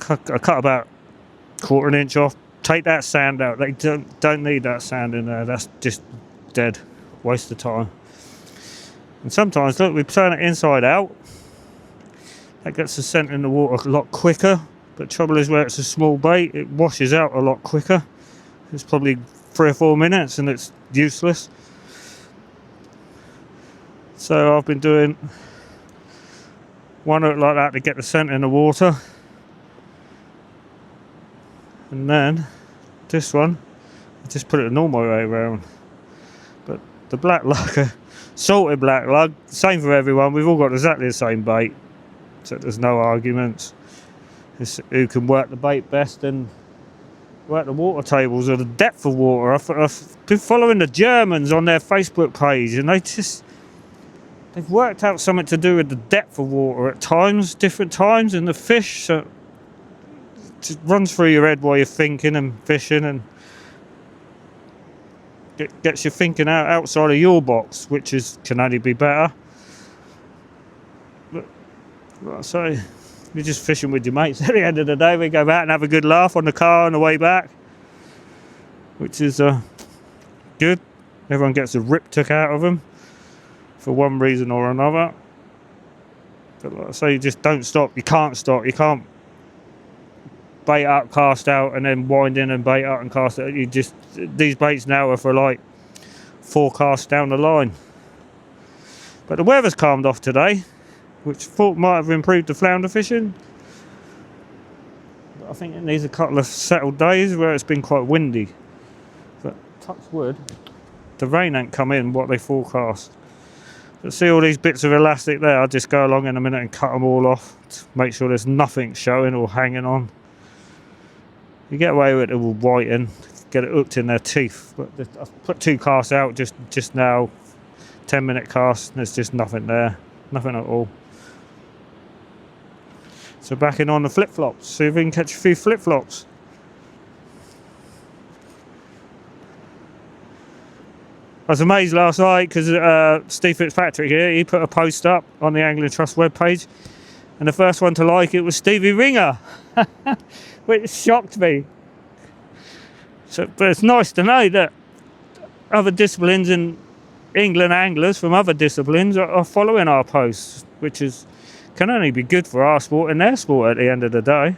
Speaker 1: I cut about 1/4 inch off take that sand out. They don't need that sand in there. That's just dead, waste of time. And sometimes, look, we turn it inside out. That gets the scent in the water a lot quicker. But trouble is, where it's a small bait, it washes out a lot quicker. It's probably 3 or 4 minutes and it's useless. So I've been doing one hook like that to get the scent in the water. And then this one, I just put it a normal way around. But the black lug, salted black lug, same for everyone. We've all got exactly the same bait, so there's no arguments. It's who can work the bait best and work the water tables or the depth of water. I've been following the Germans on their Facebook page, and they've worked out something to do with the depth of water at times, different times, and the fish. So it just runs through your head while you're thinking and fishing, and gets you thinking outside of your box, which can only be better. But like I say, you're just fishing with your mates. At the end of the day, we go out and have a good laugh on the car on the way back, which is good. Everyone gets a rip took out of them for one reason or another. But like I say, you just don't stop. You can't stop. You can't bait up, cast out, and then wind in and bait out and cast out. These baits now are for like 4 casts down the line. But the weather's calmed off today, which I thought might have improved the flounder fishing. But I think it needs a couple of settled days where it's been quite windy. But touch wood, the rain ain't come in what they forecast. But see all these bits of elastic there, I'll just go along in a minute and cut them all off to make sure there's nothing showing or hanging on. You get away with it with whiting, get it hooked in their teeth. But I've put 2 casts out just now, 10-minute cast, and there's just nothing there, nothing at all. So back in on the flip-flops, see if we can catch a few flip-flops. I was amazed last night because Steve Fitzpatrick here, he put a post up on the Angling Trust webpage, and the first one to like it was Stevie Ringer, which shocked me. But it's nice to know that other disciplines in England, anglers from other disciplines are following our posts, which can only be good for our sport and their sport at the end of the day.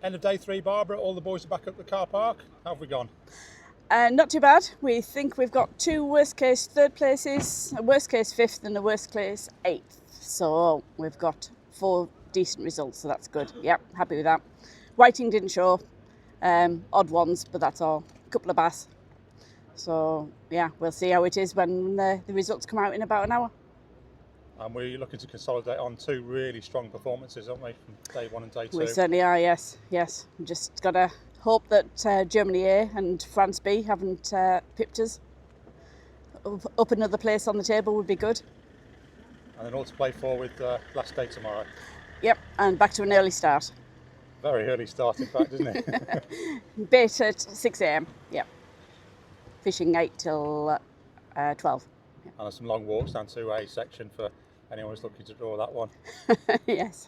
Speaker 9: End of day 3, Barbara. All the boys are back at the car park. How have we gone?
Speaker 2: Not too bad. We think we've got 2 worst case 3rd places, a worst case 5th and a worst case 8th. So we've got 4 decent results, so that's good. Yep, happy with that. Whiting didn't show, odd ones, but that's all. A couple of bass. So yeah, we'll see how it is when the results come out in about an hour.
Speaker 9: And we're looking to consolidate on 2 really strong performances, aren't we, from day 1 and day 2?
Speaker 2: We certainly are, yes. Just got to hope that Germany A and France B haven't pipped us. Up another place on the table would be good.
Speaker 9: And then all to play for with last day tomorrow.
Speaker 2: Yep, and back to an early start.
Speaker 9: Very early start, in fact, isn't it?
Speaker 2: Bait at 6 a.m, yep. Fishing 8 till 12.
Speaker 9: And there's some long walks down to A section for anyone who's looking to draw that one.
Speaker 2: Yes,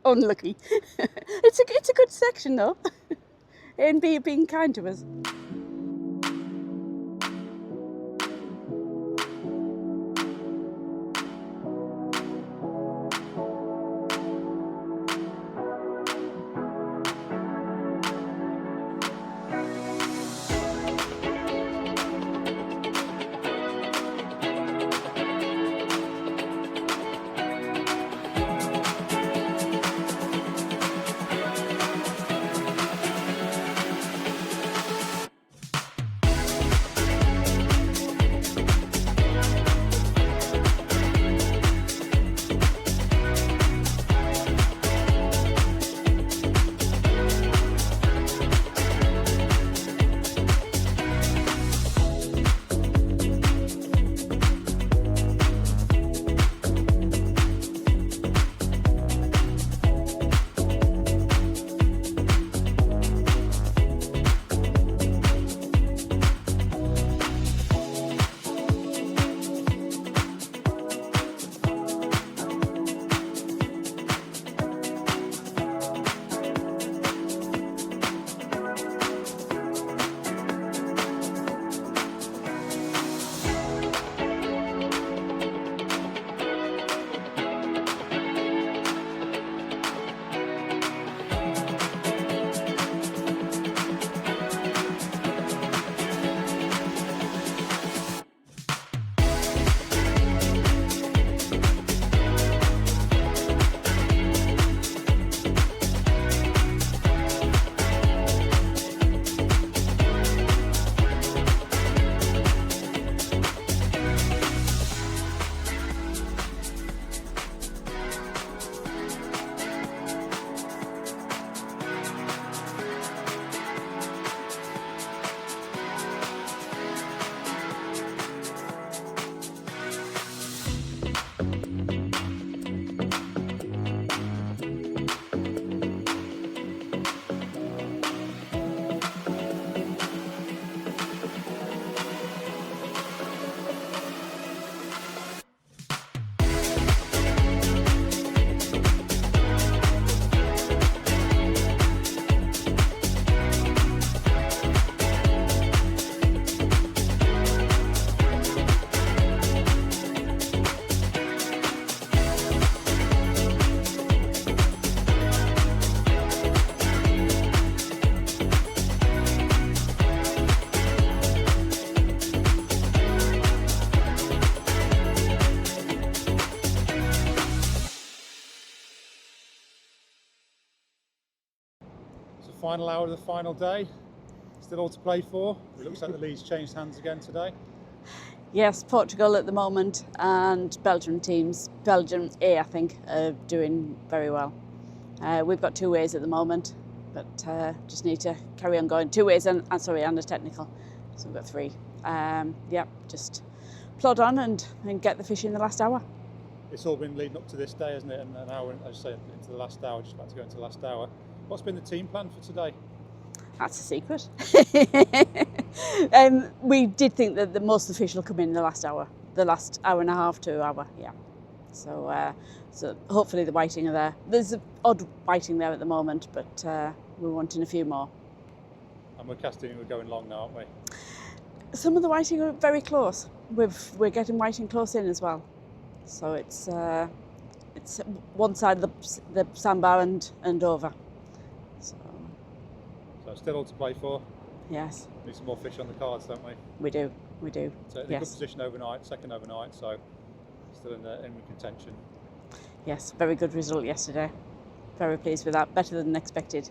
Speaker 2: unlucky. It's a good section though. A and B are being kind to us.
Speaker 9: Final hour of the final day, still all to play for. It looks like the lead's changed hands again today.
Speaker 2: Yes, Portugal at the moment and Belgium teams. Belgium A, I think, are doing very well. We've got 2 ways at the moment, but just need to carry on going. 2 ways and a technical, so we've got 3. Yeah, just plod on and get the fish in the last hour.
Speaker 9: It's all been leading up to this day, hasn't it? And an hour, as I say, into the last hour, just about to go into the last hour. What's been the team plan for today?
Speaker 2: That's a secret. We did think that most of the fish will come in the last hour and a half, 2 hour, yeah. So hopefully the whiting are there. There's an odd whiting there at the moment, but we're wanting a few more.
Speaker 9: And we're going long now, aren't we?
Speaker 2: Some of the whiting are very close. We're getting whiting close in as well. So it's one side of the sandbar and over.
Speaker 9: So still all to play for.
Speaker 2: Yes.
Speaker 9: Need some more fish on the cards, don't we?
Speaker 2: We do.
Speaker 9: So in a good position overnight, second overnight, so still in contention.
Speaker 2: Yes, very good result yesterday. Very pleased with that. Better than expected.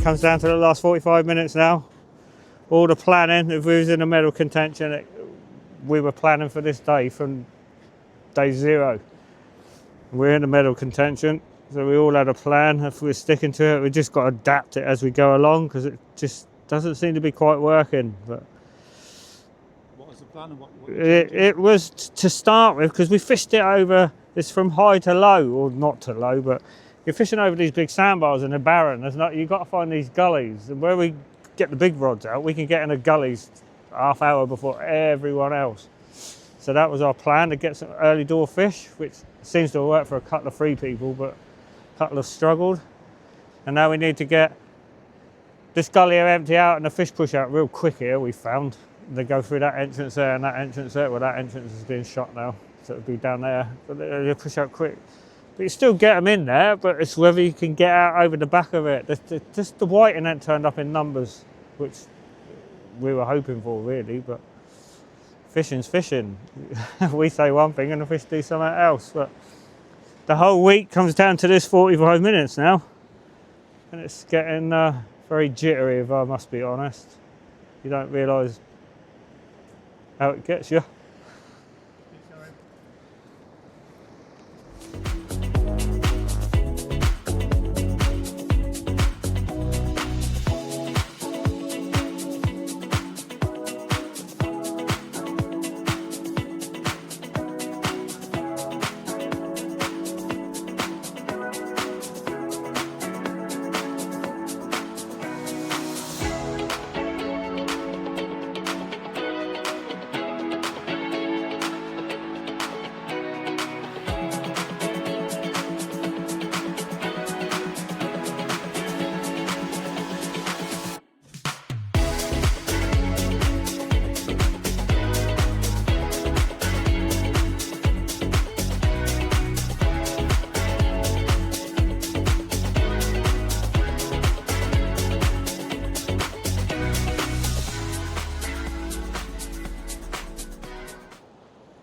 Speaker 1: comes down to the last 45 minutes now. All the planning, if we was in a medal contention, we were planning for this day from day 0. We're in the medal contention, so we all had a plan. If we're sticking to it, we just got to adapt it as we go along, because it just doesn't seem to be quite working. But
Speaker 5: What was the plan and what
Speaker 1: it was to start with, because we fished it over, it's from high to low, or not to low, but you're fishing over these big sandbars in the barren. You've got to find these gullies, and where we get the big rods out, we can get in the gullies half hour before everyone else. So that was our plan, to get some early door fish, which seems to work for a couple of free people, but a couple have struggled. And now we need to get this gully empty out and the fish push out real quick here, we found. They go through that entrance there and that entrance there. Well, that entrance is being shot now, so it'll be down there. But they push out quick. But you still get them in there, but it's whether you can get out over the back of it. Just the whiting ain't turned up in numbers, which we were hoping for, really, but fishing's fishing. We say one thing and the fish do something else. But the whole week comes down to this 45 minutes now, and it's getting very jittery, if I must be honest. You don't realise how it gets you.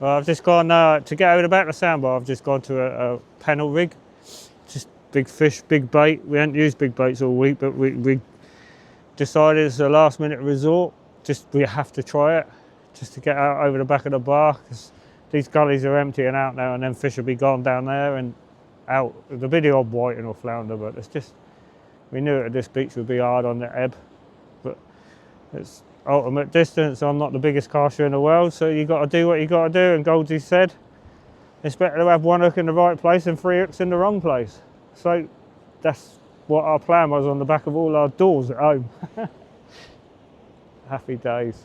Speaker 1: Well, I've just gone, to get over the back of the sandbar, I've just gone to a panel rig. Just big fish, big bait. We haven't used big baits all week, but we decided it's a last minute resort. We have to try it, just to get out over the back of the bar, because these gullies are emptying out now, and then fish will be gone down there and out. There'll be the odd whiting or flounder, but we knew at this beach would be hard on the ebb, but it's ultimate distance. I'm not the biggest caster in the world, so you got to do what you got to do. And Goldsy said it's better to have one hook in the right place than 3 hooks in the wrong place. So that's what our plan was on the back of all our doors at home. Happy days.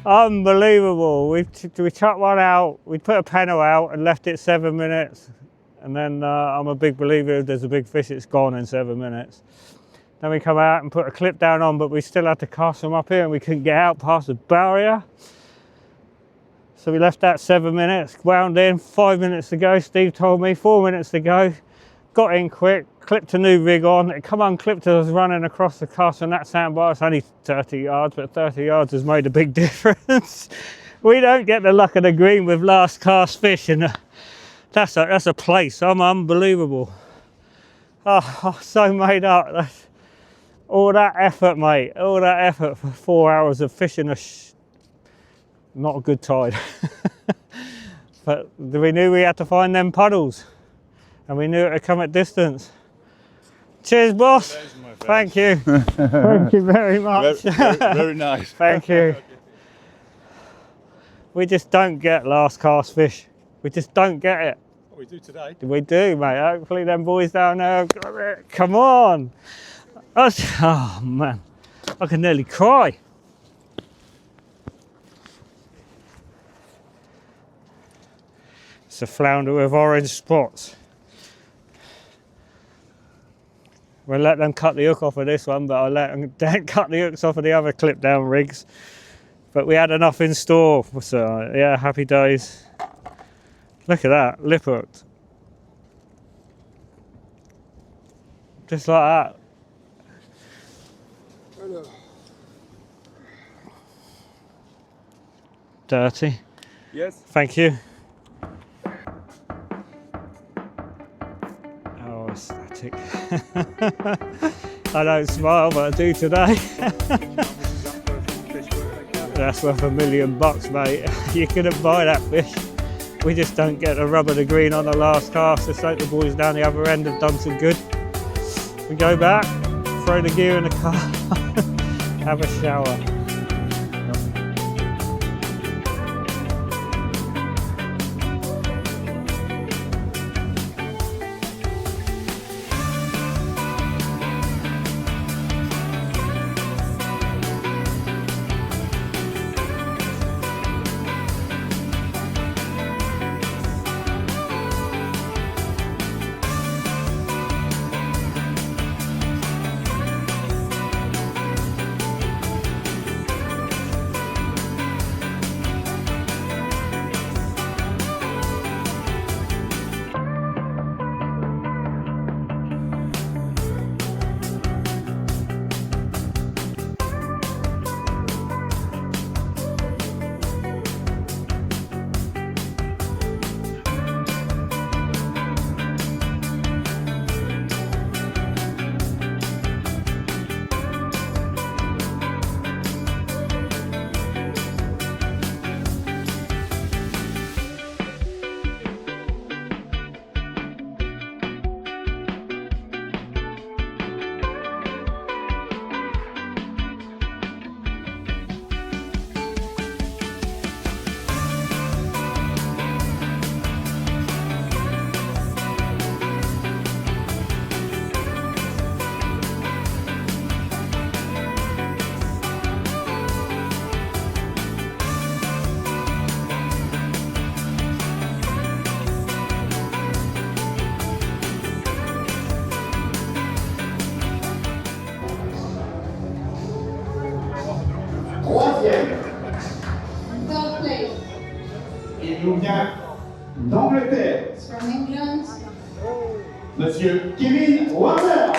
Speaker 1: Unbelievable. We chucked one out, we put a pennel out and left it 7 minutes. And then I'm a big believer if there's a big fish, it's gone in 7 minutes. Then we come out and put a clip down on, but we still had to cast them up here and we couldn't get out past the barrier. So we left that 7 minutes, wound in, 5 minutes to go. Steve told me 4 minutes to go. Got in quick, clipped a new rig on. It come unclipped as I was running across the cast on that sandbar. It's only 30 yards, but 30 yards has made a big difference. We don't get the luck of the green with last cast fish, and that's a place. I'm unbelievable. Oh, I'm so made up. All that effort, mate. All that effort for 4 hours of fishing not a good tide. But we knew we had to find them puddles, and we knew it would come at distance. Cheers, boss. Thank you. Thank you very much.
Speaker 12: Very nice.
Speaker 1: Thank you. We just don't get last cast fish. We just don't get it.
Speaker 12: We do today.
Speaker 1: We do, mate. Hopefully them boys down there have got it. Come on. Oh, man. I can nearly cry. It's a flounder with orange spots. We'll let them cut the hook off of this one, but I'll let them cut the hooks off of the other clip down rigs. But we had enough in store, so yeah, happy days. Look at that, lip hooked. Just like that. Dirty.
Speaker 12: Yes.
Speaker 1: Thank you. Oh, aesthetic. I don't smile, but I do today. That's worth $1 million, mate. You couldn't buy that fish. We just don't get the rub of the green on the last cast. Let's hope the boys down the other end have done some good. We go back, throw the gear in the car, have a shower.
Speaker 13: Third place.
Speaker 14: Il nous vient d'Angleterre.
Speaker 13: From England.
Speaker 14: Monsieur Equihen-Plage.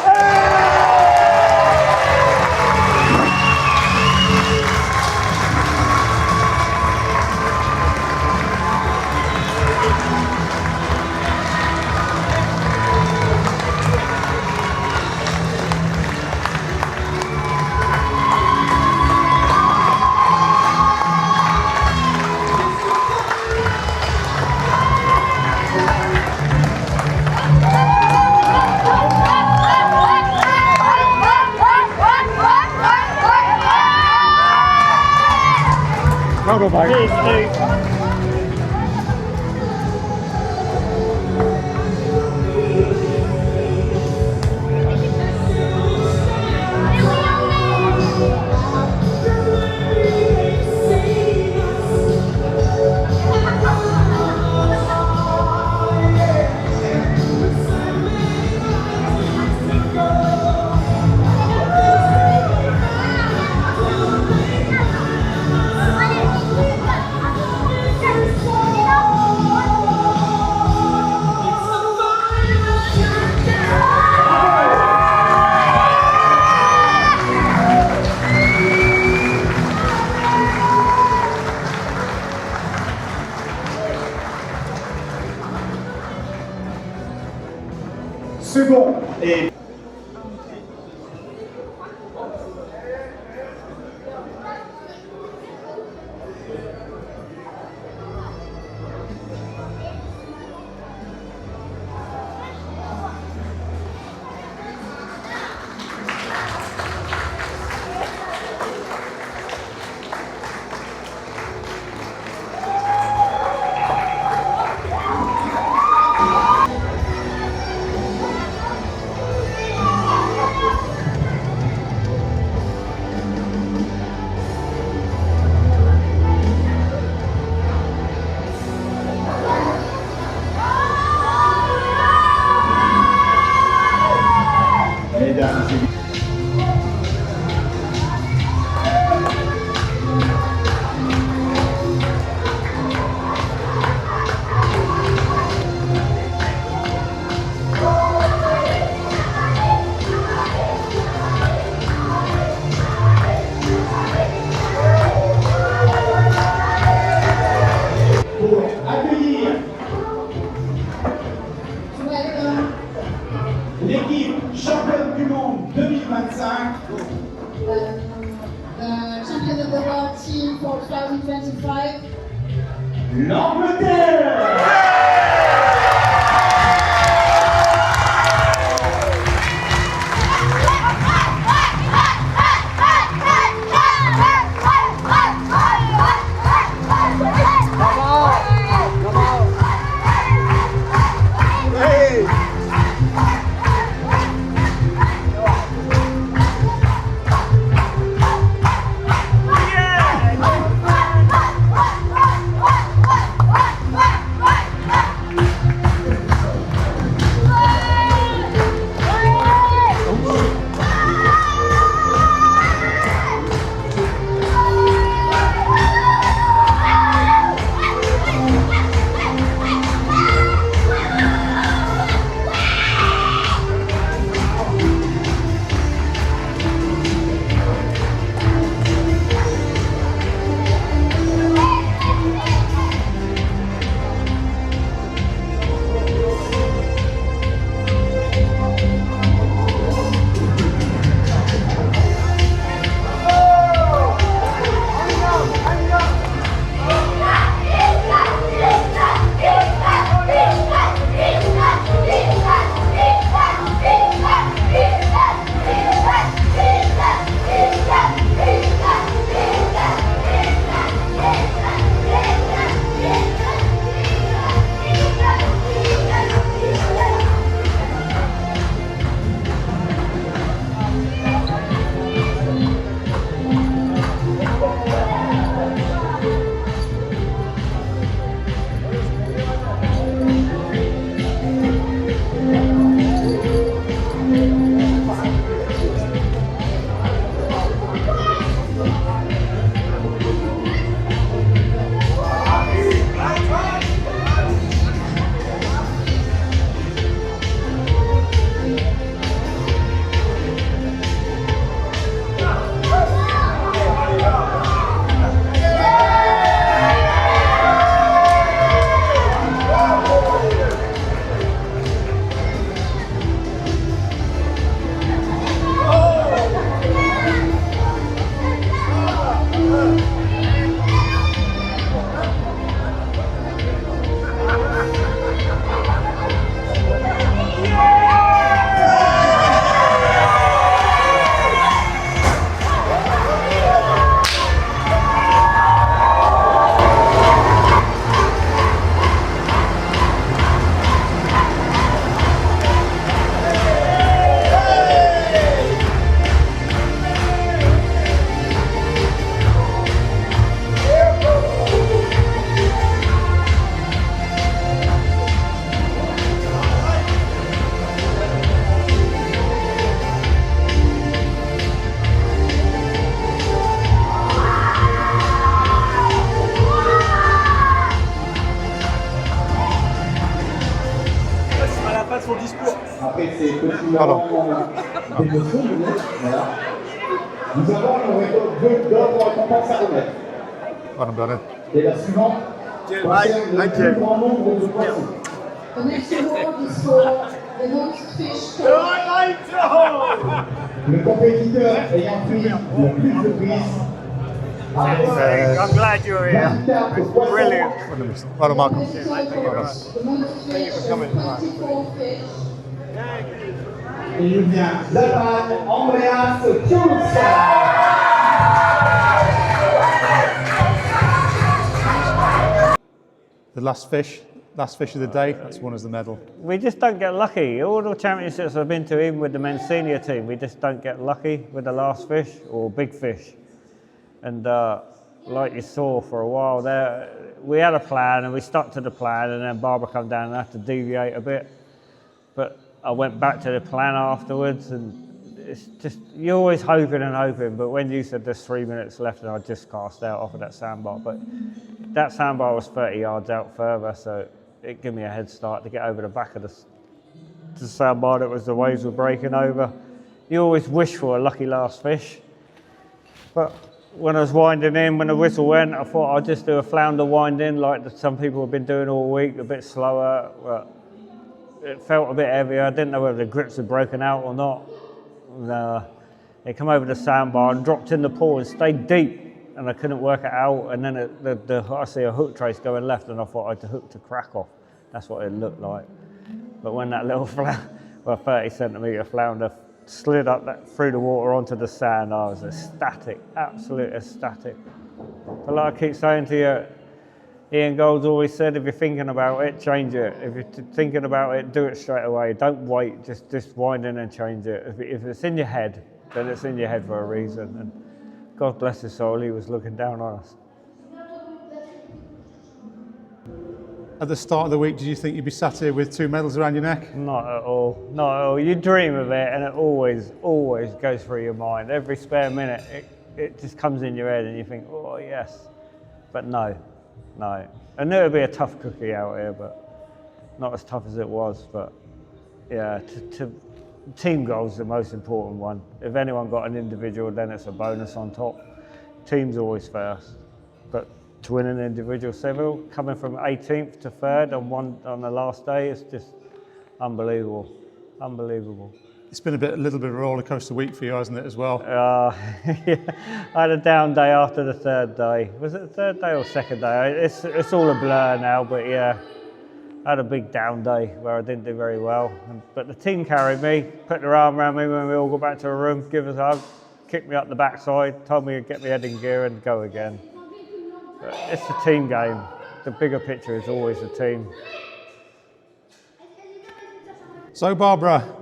Speaker 14: attention et mesdames et pour accueillir l'équipe championne du monde 2025.
Speaker 13: The champion of the world team for 2025.
Speaker 14: L'Angleterre. Après ces petits moments d'émotion, voilà. Nous avons d'autres récompenses à remettre. Et la suivante concerne le plus grand nombre de poissons.
Speaker 13: The next award is for The most fish Le compétiteur ayant pris le plus de prises.
Speaker 1: I'm glad you're here. It's brilliant.
Speaker 12: Well done, Michael.
Speaker 13: Thank you for coming. Il vient d'Allemagne, Andreas Schulz.
Speaker 12: The last fish of the day, that's won us the medal.
Speaker 1: We just don't get lucky. All the championships I've been to, even with the men's senior team, we just don't get lucky with the last fish or big fish. And like you saw for a while there, we had a plan and we stuck to the plan, and then Barbara come down and had to deviate a bit. But I went back to the plan afterwards, and it's just, you're always hoping and hoping, but when you said there's 3 minutes left, and I just cast out off of that sandbar, but that sandbar was 30 yards out further, so it gave me a head start to get over the back of the sandbar that was the waves were breaking over. You always wish for a lucky last fish, but when I was winding in, when the whistle went, I thought I'd just do a flounder wind in like some people have been doing all week, a bit slower. But it felt a bit heavier. I didn't know whether the grips had broken out or not. And, it came over the sandbar and dropped in the pool and stayed deep, and I couldn't work it out. And then I see a hook trace going left, and I thought I'd hooked a crack off. That's what it looked like. But when that little 30 centimetre flounder slid up through the water onto the sand, I was ecstatic, absolute ecstatic. But like I keep saying to you, Ian Gold's always said, if you're thinking about it, change it. If you're thinking about it, do it straight away. Don't wait, just wind in and change it. If it's in your head, then it's in your head for a reason. And God bless his soul, he was looking down on us.
Speaker 12: At the start of the week, did you think you'd be sat here with 2 medals around your neck?
Speaker 1: Not at all, not at all. You dream of it, and it always goes through your mind. Every spare minute, it just comes in your head, and you think, oh yes. But no. I knew it'd be a tough cookie out here, but not as tough as it was. But yeah, team goal's the most important one. If anyone got an individual, then it's a bonus on top. Team's always first. But to win an individual civil, coming from 18th to 3rd on the last day, it's just unbelievable, unbelievable.
Speaker 12: It's been a little bit of a roller coaster week for you, hasn't it, as well?
Speaker 1: Yeah. I had a down day after the 3rd day. Was it the 3rd day or 2nd day? It's all a blur now, but yeah, I had a big down day where I didn't do very well. But the team carried me, put their arm around me when we all got back to a room, give us a hug, kicked me up the backside, told me to get my head in gear and go again. But it's a team game. The bigger picture is always the team.
Speaker 12: So Barbara,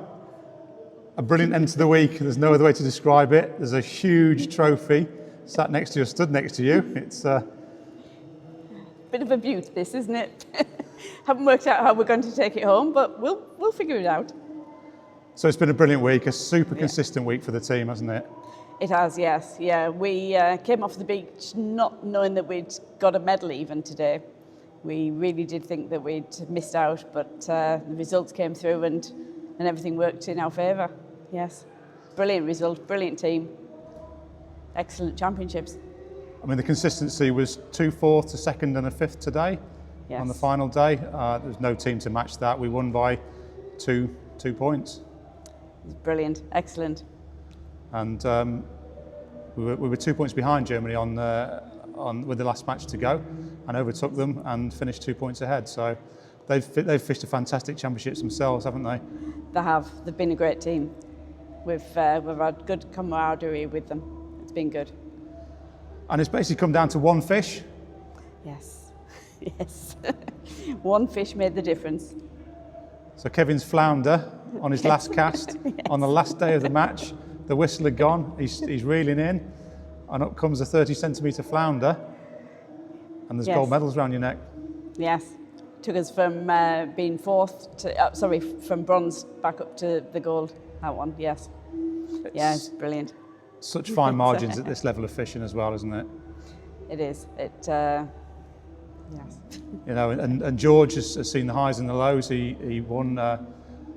Speaker 12: a brilliant end to the week. There's no other way to describe it. There's a huge trophy sat next to you, stood next to you. It's
Speaker 2: bit of a beaut, this, isn't it? Haven't worked out how we're going to take it home, but we'll figure it out.
Speaker 12: So it's been a brilliant week, a super consistent week for the team, hasn't it?
Speaker 2: It has, yes. Yeah, we came off the beach not knowing that we'd got a medal even today. We really did think that we'd missed out, but the results came through and everything worked in our favour. Yes, brilliant result, brilliant team, excellent championships.
Speaker 12: I mean, the consistency was 2 4th to 2nd and a 5th today.
Speaker 2: Yes.
Speaker 12: On the final day. There's no team to match that. We won by two points.
Speaker 2: It was brilliant, excellent.
Speaker 12: And we were 2 points behind Germany with the last match to go, and overtook them and finished 2 points ahead. So they've fished a fantastic championships themselves, haven't they?
Speaker 2: They have. They've been a great team. We've had good camaraderie with them. It's been good.
Speaker 12: And it's basically come down to one fish.
Speaker 2: Yes, yes. One fish made the difference.
Speaker 12: So Kevin's flounder on his last cast, on the last day of the match. The whistle had gone, he's reeling in, and up comes a 30 centimetre flounder, and there's gold medals around your neck.
Speaker 2: Yes, took us from being 4th to, from bronze back up to the gold, that one, yes. Yeah, it's brilliant.
Speaker 12: Such fine margins at this level of fishing as well, isn't it?
Speaker 2: It is, yes.
Speaker 12: You know, and George has seen the highs and the lows. He won the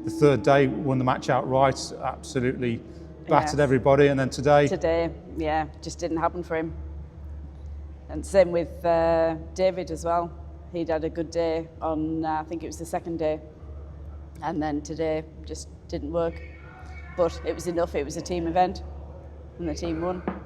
Speaker 12: 3rd day, won the match outright, absolutely battered everybody, and then today,
Speaker 2: yeah, just didn't happen for him. And same with David as well. He'd had a good day on, I think it was the 2nd day. and then today just didn't work. But it was enough. It was a team event, and the team won.